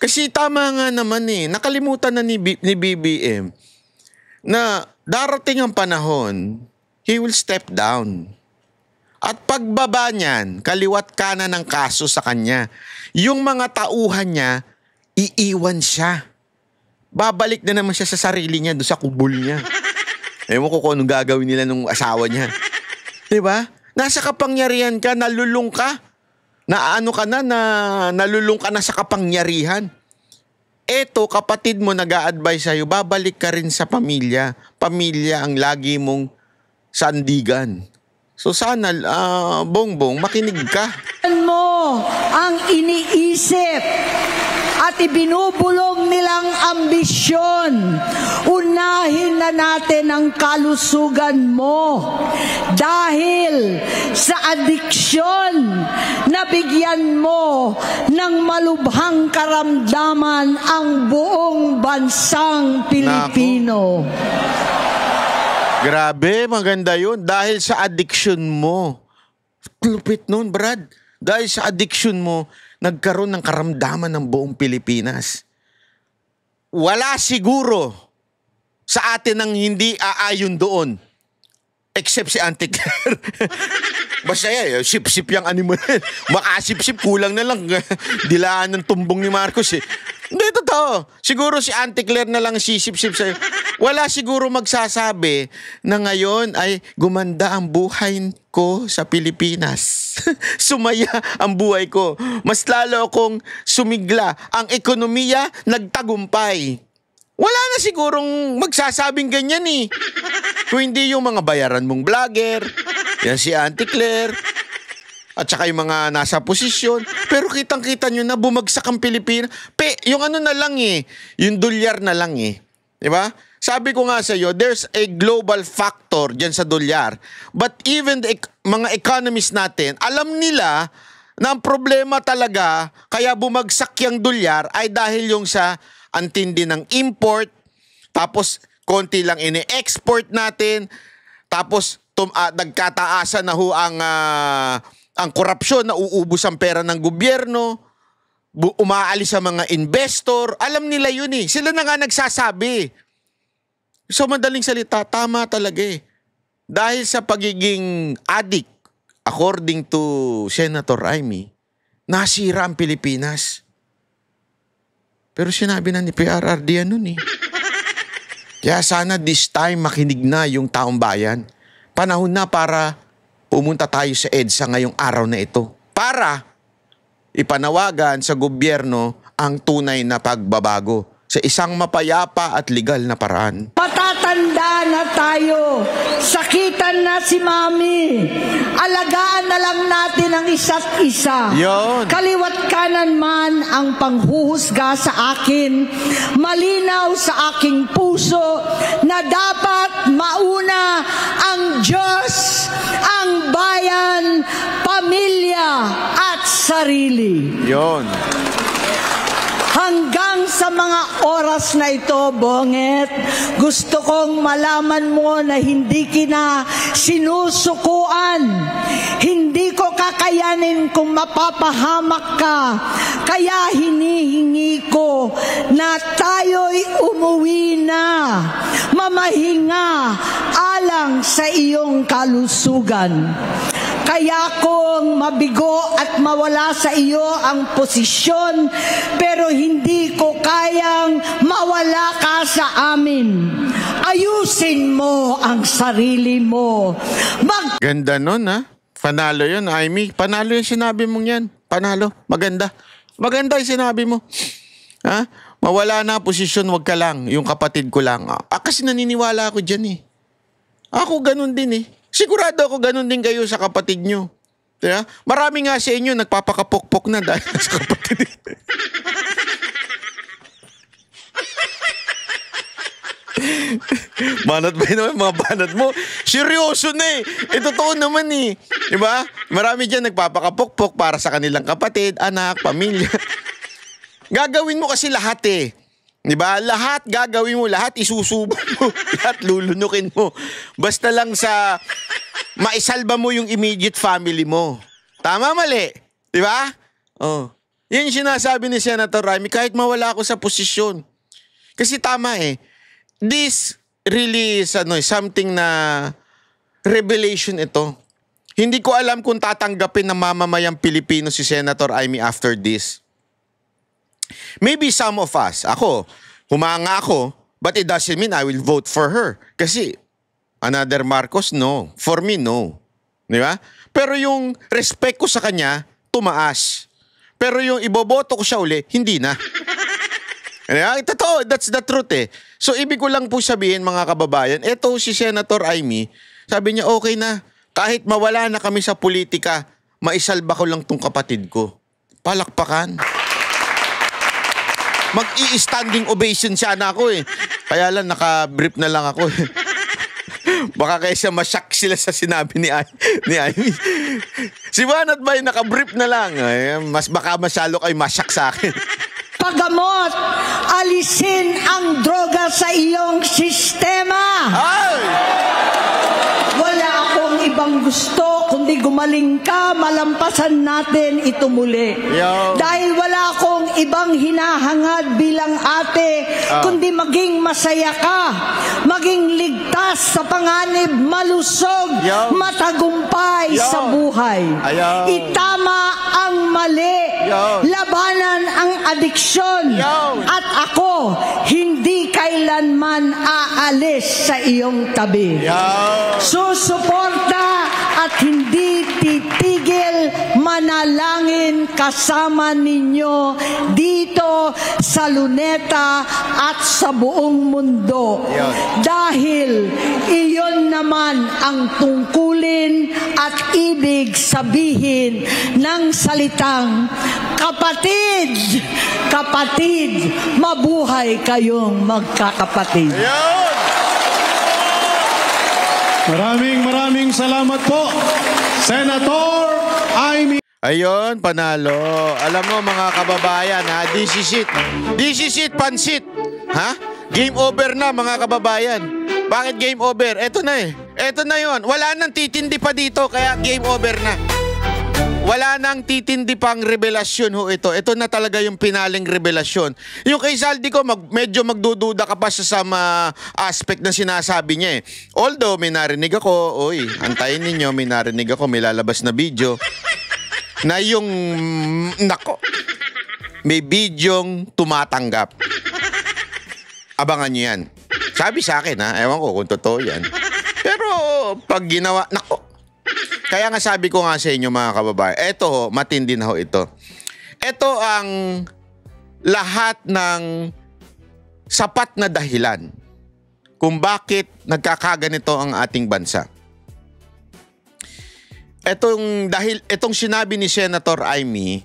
Kasi tama nga naman eh. Nakalimutan na ni BBM na darating ang panahon, he will step down. At pagbaba niyan, kaliwat kanan ng kaso sa kanya. Yung mga tauhan niya, iiwan siya. Babalik na naman siya sa sarili niya, doon sa kubol niya. Ewan ko kung anong gagawin nila nung asawa niya. Diba? Nasa kapangyarihan ka, nalulung ka. Nalulung ka na sa kapangyarihan. Eto, kapatid mo nag-a-advise sa'yo, babalik ka rin sa pamilya. Pamilya ang lagi mong sandigan. So sana, Bongbong, makinig ka. Mo ang iniisip at ibinubulong nilang ambisyon. Unahin na natin ang kalusugan mo dahil sa adiksyon nabigyan mo ng malubhang karamdaman ang buong bansang Pilipino. Grabe, maganda yun. Dahil sa addiction mo. Lupit nun, Brad. Dahil sa addiction mo, nagkaroon ng karamdaman ng buong Pilipinas. Wala siguro sa atin ang hindi aayon doon. Except si Auntie Claire. Basta yan, sip-sip yung animal. Makasip-sip, kulang na lang. Dilaan ng tumbong ni Marcos eh. Hindi, totoo. Siguro si Auntie Claire na lang sisip-sip sa'yo. Wala siguro magsasabi na ngayon ay gumanda ang buhay ko sa Pilipinas. Sumaya ang buhay ko. Mas lalo akong sumigla. Ang ekonomiya nagtagumpay. Wala na sigurong magsasabing ganyan eh. Kung hindi yung mga bayaran mong vlogger, yan si Auntie Claire, at saka yung mga nasa posisyon. Pero kitang-kita nyo na bumagsak ang Pilipinas. Yung ano na lang eh, yung dolyar na lang eh. Diba? Sabi ko nga sa iyo, there's a global factor dyan sa dolyar. But even the mga economists natin, alam nila na ang problema talaga, kaya bumagsak yung dolyar ay dahil yung sa antindi ng import, tapos konti lang ini-export natin, tapos nagkataasan na ho ang korupsyon, nauubos ang pera ng gobyerno, umaalis sa mga investor. Alam nila yun eh. Sila na nga nagsasabi. So madaling salita, tama talaga eh. Dahil sa pagiging addict, according to Senator Amy, nasira ang Pilipinas. Pero sinabi na ni PRRD yan nun eh. Kaya sana this time makinig na yung taong bayan. Panahon na para pumunta tayo sa EDSA ngayong araw na ito. Para ipanawagan sa gobyerno ang tunay na pagbabago sa isang mapayapa at legal na paraan. Matatanda na tayo. Sakitan na si Mami. Alagaan na lang natin ang isa't isa. Yon. Kaliwat kanan man ang panghuhusga sa akin, malinaw sa aking puso na dapat mauna ang Diyos, ang bayan, pamilya at sarili. Yon. Hanggang sa mga oras na ito, Bonget, gusto kong malaman mo na hindi kita sinusukuan. Hindi ko kakayanin kung mapapahamak ka. Kaya hinihingi ko na tayo'y umuwi na, mamahinga alang sa iyong kalusugan. Kaya kung mabigo at mawala sa iyo ang posisyon, pero hindi ko kayang mawala ka sa amin. Ayusin mo ang sarili mo. Ganda nun ha. Panalo yun, Amy. Panalo yung sinabi mong yan. Panalo. Maganda. Maganda yung sinabi mo. Ha? Mawala na posisyon, wag ka lang. Yung kapatid ko lang. Kasi naniniwala ako dyan eh. Ako ganun din eh. Sigurado ako ganun din kayo sa kapatid nyo. Diba? Marami nga sa inyo nagpapakapokpok na dahil sa kapatid. Banat ba yun naman, mga banat mo? Seryoso na eh. Totoo naman eh. Diba? Marami dyan nagpapakapokpok para sa kanilang kapatid, anak, pamilya. Gagawin mo kasi lahat eh. Diba? Lahat gagawin mo, lahat isusubo mo, lahat lulunukin mo. Basta lang sa maisalba mo yung immediate family mo. Tama, mali? Diba? Oh. Yan yung sinasabi ni Senator Amy, kahit mawala ako sa posisyon. Kasi tama eh. This really is something na revelation ito. Hindi ko alam kung tatanggapin ng mamamayang Pilipino si Senator Amy after this. Maybe some of us, ako, humanga ako, but it doesn't mean I will vote for her. Kasi, another Marcos, no. For me, no. Di ba? Pero yung respect ko sa kanya, tumaas. Pero yung iboboto ko siya uli, hindi na. Totoo, that's the truth eh. So, ibig ko lang po sabihin, mga kababayan, eto si Senator Amy, sabi niya, okay na. Kahit mawala na kami sa politika, maisalba ko lang tong kapatid ko. Palakpakan. Mag-i-standing ovation siya na ako eh. Kaya lang, naka-brief na lang ako eh. Baka kaysa masyak sila sa sinabi ni Amy. Si Banat ba naka-brief na lang? Ay, baka masyalo kayo masyak sa akin. Paggamot, alisin ang droga sa iyong sistema. Ay! Wala akong ibang gusto, kundi gumaling ka, malampasan natin ito muli. Yo. Dahil wala akong ibang hinahangad bilang ate, kundi maging masaya ka, maging ligtas sa panganib, malusog, Yo. matagumpay Yo. sa buhay. Ayaw. Itama ang mali, Yo. labanan ang adiksyon, Yo. at ako hindi kailanman aalis sa iyong tabi. Susuporta at hindi titigil manalangin kasama ninyo dito sa Luneta at sa buong mundo. Dahil iyon naman ang tungkulin at ibig sabihin ng salitang kapatid, kapatid, mabuhay kayong magkakapatid. Maraming salamat po, Senator Amy. Ayun, panalo. Alam mo mga kababayan ha, this is it. This is it, pansit. Ha? Game over na mga kababayan. Bakit game over? Eto na eh. Eto na yon. Wala nang titindi pa dito kaya game over na. Wala nang titindi pang revelasyon ho ito. Ito na talaga yung pinaling revelasyon. Yung kay Zaldico, medyo magdududa ka pa sa sama aspect na sinasabi niya eh. Although may narinig ako, antayin ninyo, may narinig ako, may lalabas na video na yung, may bidyong tumatanggap. Abangan nyo yan. Sabi sa akin ewan ko kung totoo yan. Pero pag ginawa, kaya nga sabi ko nga sa inyo mga kababayan, eto ho, matindi na ho ito. Ito ang lahat ng sapat na dahilan kung bakit nagkakaganito ang ating bansa. Itong sinabi ni Senator Amy,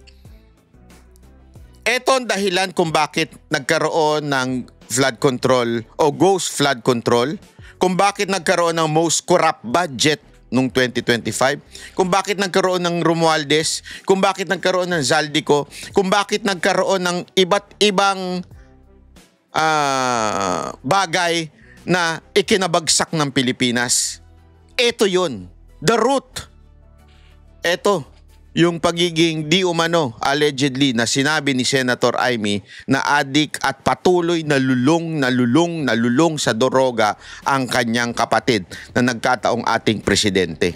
ito ang dahilan kung bakit nagkaroon ng flood control o ghost flood control, kung bakit nagkaroon ng most corrupt budget noong 2025, kung bakit nagkaroon ng Romualdez, kung bakit nagkaroon ng Zaldico, kung bakit nagkaroon ng iba't ibang bagay na ikinabagsak ng Pilipinas. Ito yun. The root. Ito. Yung pagiging di umano, allegedly, na sinabi ni Senator Amy na adik at patuloy na lulong sa droga ang kanyang kapatid na nagkataong ating presidente.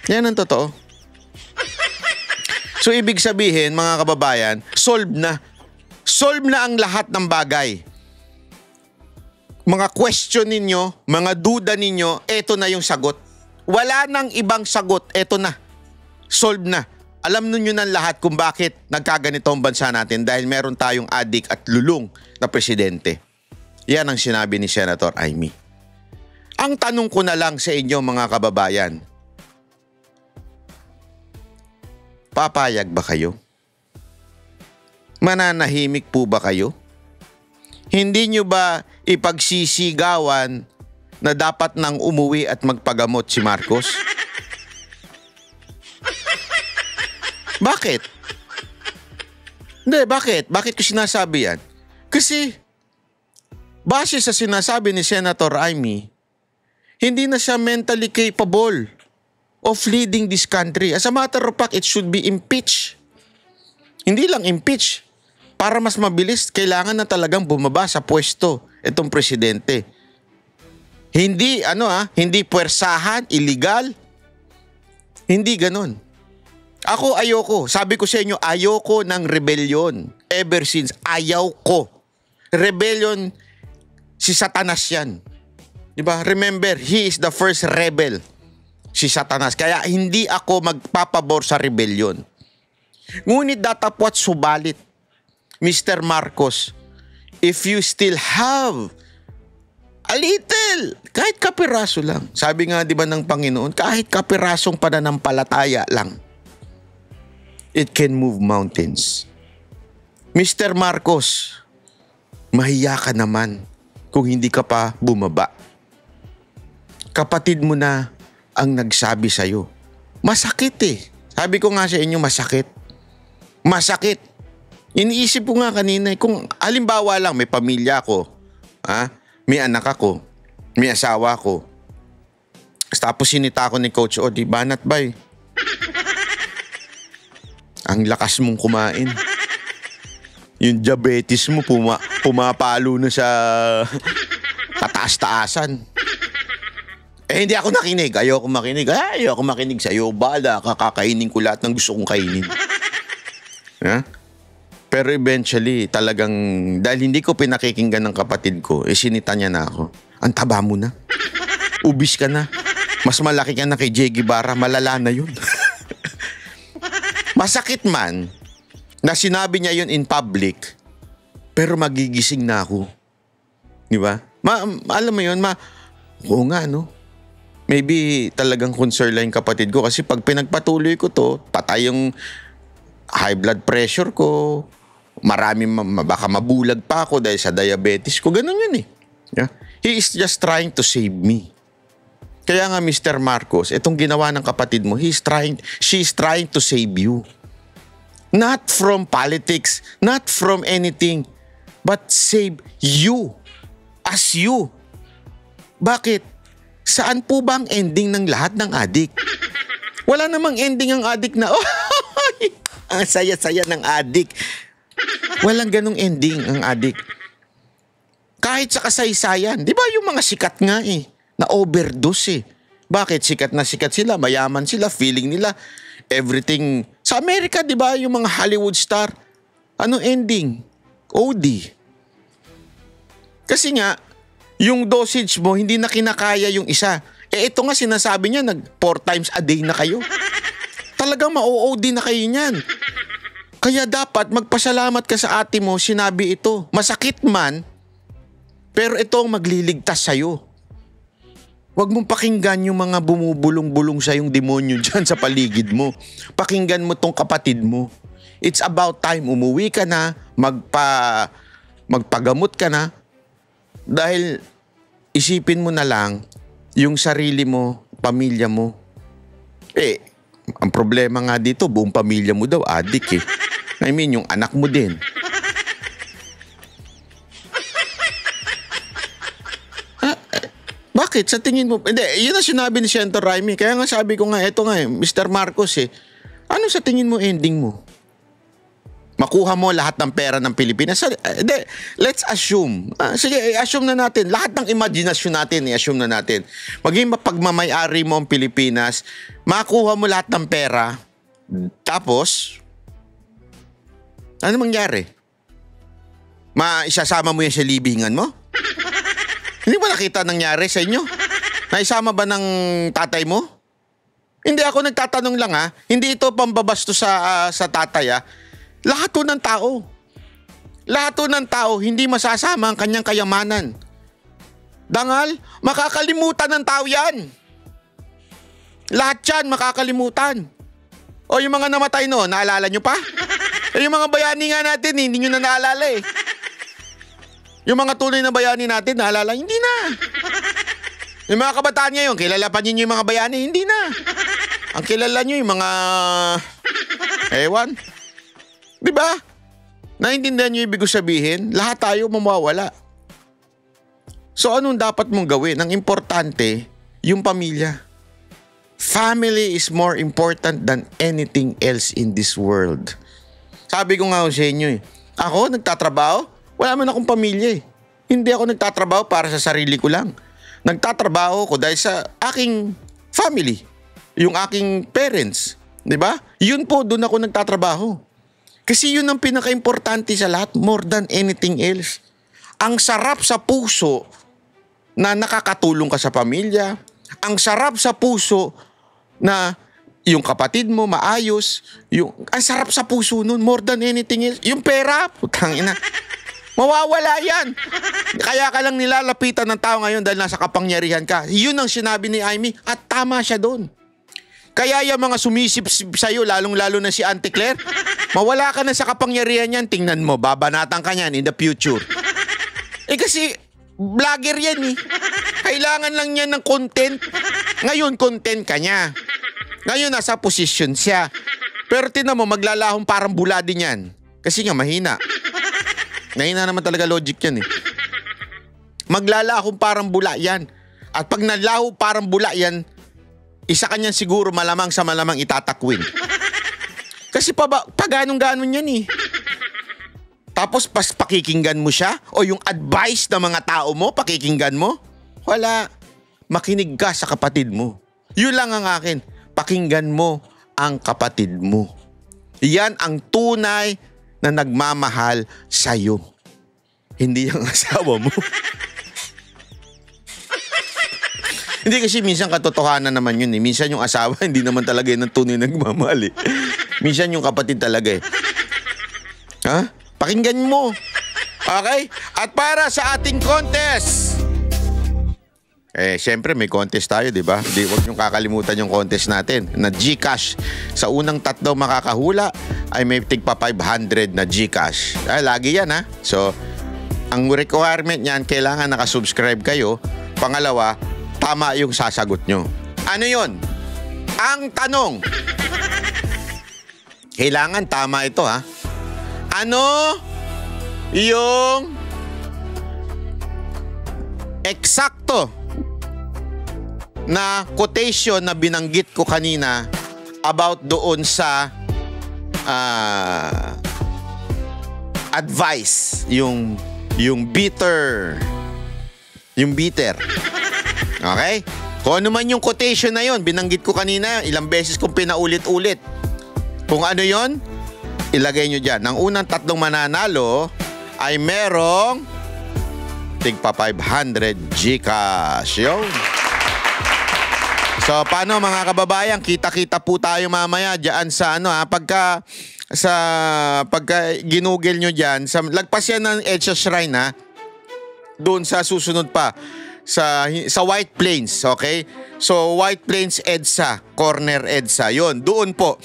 Yan ang totoo. So, ibig sabihin, mga kababayan, solve na. Solve na ang lahat ng bagay. Mga question ninyo, mga duda ninyo, eto na yung sagot. Wala nang ibang sagot, eto na. Solve na. Alam ninyo ng lahat kung bakit nagkaganito ang bansa natin dahil meron tayong adik at lulong na presidente. Yan ang sinabi ni Senator Amy. Ang tanong ko na lang sa inyo mga kababayan, papayag ba kayo? Mananahimik po ba kayo? Hindi nyo ba ipagsisigawan na dapat nang umuwi at magpagamot si Marcos? Bakit? Hindi, bakit? Bakit ko sinasabi yan? Kasi, base sa sinasabi ni Senator Amy, hindi na siya mentally capable of leading this country. As a matter of fact, it should be impeached. Hindi lang impeach. Para mas mabilis, kailangan na talagang bumaba sa pwesto itong presidente. Hindi, hindi puwersahan, illegal. Hindi ganon. Ako ayoko. Sabi ko sa inyo, ayoko ng rebellion. Ever since, ayaw ko. Rebellion, si Satanas yan. Diba? Remember, he is the first rebel. Si Satanas. Kaya hindi ako magpapabor sa rebellion. Ngunit datapwat subalit, Mr. Marcos, if you still have a little, kahit kapiraso lang. Sabi nga, di ba ng Panginoon, kahit kapirasong pananampalataya lang, it can move mountains. Mr. Marcos, mahiya ka naman kung hindi ka pa bumaba. Kapatid mo na ang nagsabi sa'yo. Masakit eh. Sabi ko nga sa inyo, masakit. Masakit. Iniisip ko nga kanina, kung halimbawa lang may pamilya ko, may anak ako, may asawa ko, tapos sinita ko ni Coach O, di banat ba eh? Ang lakas mong kumain. Yung diabetes mo pumapalo na sa kataas-taasan. Eh hindi ako nakinig. Ayoko makinig. Ayoko makinig sa'yo. Bala, kakakainin ko lahat ng gusto kong kainin. Pero eventually, talagang, dahil hindi ko pinakikinggan ng kapatid ko, sinita niya na ako. Ang taba mo na. Ubis ka na. Mas malaki ka na kay Jay Guevara. Malala na yun. Masakit man na sinabi niya yun in public, pero magigising na ako. Di ba? Alam mo yun, oo nga, no? Maybe talagang concern lang yung kapatid ko kasi pag pinagpatuloy ko to, patay yung high blood pressure ko, baka mabulag pa ako dahil sa diabetes ko. Ganun yun eh. Yeah? He is just trying to save me. Kaya nga Mr. Marcos, itong ginawa ng kapatid mo, she's trying to save you. Not from politics, not from anything, but save you as you. Bakit? Saan po ba ang ending ng lahat ng adik? Wala namang ending ang adik na, ang saya-saya ng adik. Walang ganong ending ang adik. Kahit sa kasaysayan, di ba yung mga sikat nga na overdose Bakit? Sikat na sikat sila, mayaman sila, feeling nila, everything. Sa Amerika, di ba yung mga Hollywood star, anong ending? OD. Kasi nga, yung dosage mo, hindi na kinakaya yung isa. Ito nga sinasabi niya, 4 times a day na kayo. Talagang ma-OOD na kayo niyan. Kaya dapat magpasalamat ka sa ate mo, sinabi ito. Masakit man, pero ito ang magliligtas sa'yo. Huwag mong pakinggan yung mga bumubulong-bulong sa yung demonyo dyan sa paligid mo. Pakinggan mo tong kapatid mo. It's about time. Umuwi ka na, magpagamot ka na. Dahil isipin mo na lang yung sarili mo, pamilya mo. Ang problema nga dito, buong pamilya mo daw, adik I mean, yung anak mo din. Bakit? Sa tingin mo? Hindi, yun ang sinabi ni Senator Raimi. Kaya nga sabi ko nga, eto nga Mr. Marcos ano sa tingin mo ending mo? Makuha mo lahat ng pera ng Pilipinas? Hindi, let's assume. Sige, i-assume na natin. Lahat ng imaginasyon natin, i-assume na natin. Maging mapagmamayari mo ang Pilipinas, makuha mo lahat ng pera, tapos, ano mangyari? Isasama mo yan sa libingan mo? Hindi ba nakita nangyari sa inyo? Naisama ba ng tatay mo? Hindi, ako nagtatanong lang Hindi ito pambabasto sa tatay Lahat ng tao. Lahat ng tao hindi masasama ang kanyang kayamanan. Dangal, makakalimutan ng tao yan. Lahat yan makakalimutan. O yung mga namatay noon, naalala nyo pa? Yung mga bayani nga natin, hindi nyo na naalala Yung mga tunay na bayani natin, naalala, hindi na. Yung mga kabataan ngayon, kilala pa niyo yung mga bayani, hindi na. Ang kilala nyo yung mga... ewan. Diba? Naintindihan nyo ibig sabihin? Lahat tayo mamawala. So anong dapat mong gawin? Ang importante, yung pamilya. Family is more important than anything else in this world. Sabi ko nga sa inyo Ako, nagtatrabaho, wala man akong pamilya Hindi ako nagtatrabaho para sa sarili ko lang. Nagtatrabaho ko dahil sa aking family. Yung aking parents. Diba? Yun po, doon ako nagtatrabaho. Kasi yun ang pinaka-importante sa lahat, more than anything else. Ang sarap sa puso na nakakatulong ka sa pamilya. Ang sarap sa puso na yung kapatid mo maayos. Ang sarap sa puso nun, more than anything else. Yung pera, putang ina. Mawawala yan. Kaya ka lang nilalapitan ng tao ngayon dahil nasa kapangyarihan ka. Yun ang sinabi ni Amy at tama siya doon. Kaya yung mga sumisip sa'yo, lalong-lalo na si Auntie Claire, mawala ka na sa kapangyarihan yan, tingnan mo, babanatan ka yan in the future. Kasi, vlogger yan Kailangan lang niya ng content. Ngayon, content ka niya. Ngayon, nasa position siya. Pero tinan mo, maglalahong parang bula din yan. Kasi nga, mahina. Mahina naman talaga logic yan Maglalahong parang bula yan. At pag nalaho parang bula yan, isa kanyan siguro malamang sa malamang itatakwin. Kasi paganong-ganon yan Tapos pakikinggan mo siya o yung advice ng mga tao mo, pakikinggan mo. Wala. Makinig ka sa kapatid mo. Yun lang ang akin. Pakinggan mo ang kapatid mo. Yan ang tunay na nagmamahal sa'yo. Hindi yung asawa mo. Hindi kasi minsan katotohanan naman yun Minsan yung asawa, hindi naman talaga yun ang tunay nagmamahal Minsan yung kapatid talaga Pakinggan mo. Okay? At para sa ating contest. Siyempre may contest tayo, di ba? Huwag niyong kakalimutan yung contest natin na GCash. Sa unang 3 makakahula ay may tigpa 500 na GCash. Lagi yan So, ang requirement niyan, kailangan nakasubscribe kayo. Pangalawa, tama yung sasagot nyo. Ano yon? Ang tanong. Kailangan tama ito Ano yung eksakto na quotation na binanggit ko kanina about doon sa advice, yung bitter. Okay? Kung ano man yung quotation na yon, binanggit ko kanina, ilang beses kong pinaulit-ulit. Kung ano yon, ilagay nyo dyan. Ang unang 3 mananalo ay merong tigpa 500 GCash. Yun. So, paano mga kababayan? Kita-kita po tayo mamaya dyan sa pagka ginugel nyo dyan, lagpas yan ng EDSA Shrine ha, doon sa susunod pa, sa White Plains, okay? So, White Plains EDSA, corner EDSA, yun, doon po.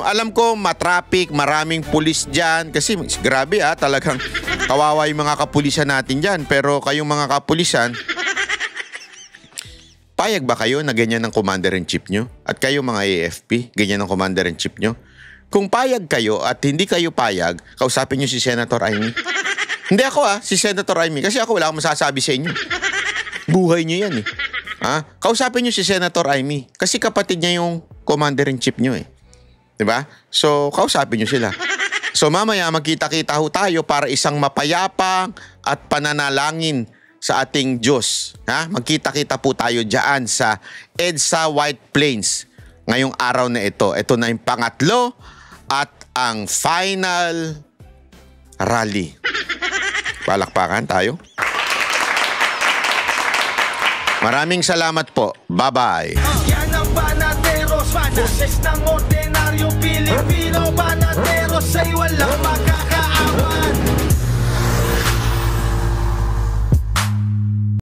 Alam ko, matraffic, maraming pulis dyan, kasi grabe talagang kawawa yung mga kapulisan natin dyan, pero kayong mga kapulisan, payag ba kayo na ganyan ng Commander-in-Chief nyo? At kayo mga AFP, ganyan ng Commander-in-Chief nyo? Kung payag kayo at hindi kayo payag, kausapin nyo si Senator Amy. Hindi ako si Senator Amy, kasi ako wala akong masasabi sa inyo. Buhay nyo yan Kausapin nyo si Senator Amy, kasi kapatid niya yung Commander-in-Chief nyo Diba? So, kausapin nyo sila. So, mamaya magkita-kita ho tayo para isang mapayapang at pananalangin sa ating Diyos. Magkita-kita po tayo dyan sa EDSA White Plains ngayong araw na ito. Ito na yung pangatlo at ang final rally. Palakpakan tayo. Maraming salamat po. Bye-bye. Yan ang Banateros, boses ng ordinaryo Pilipino. Banateros ay walang makakaawan.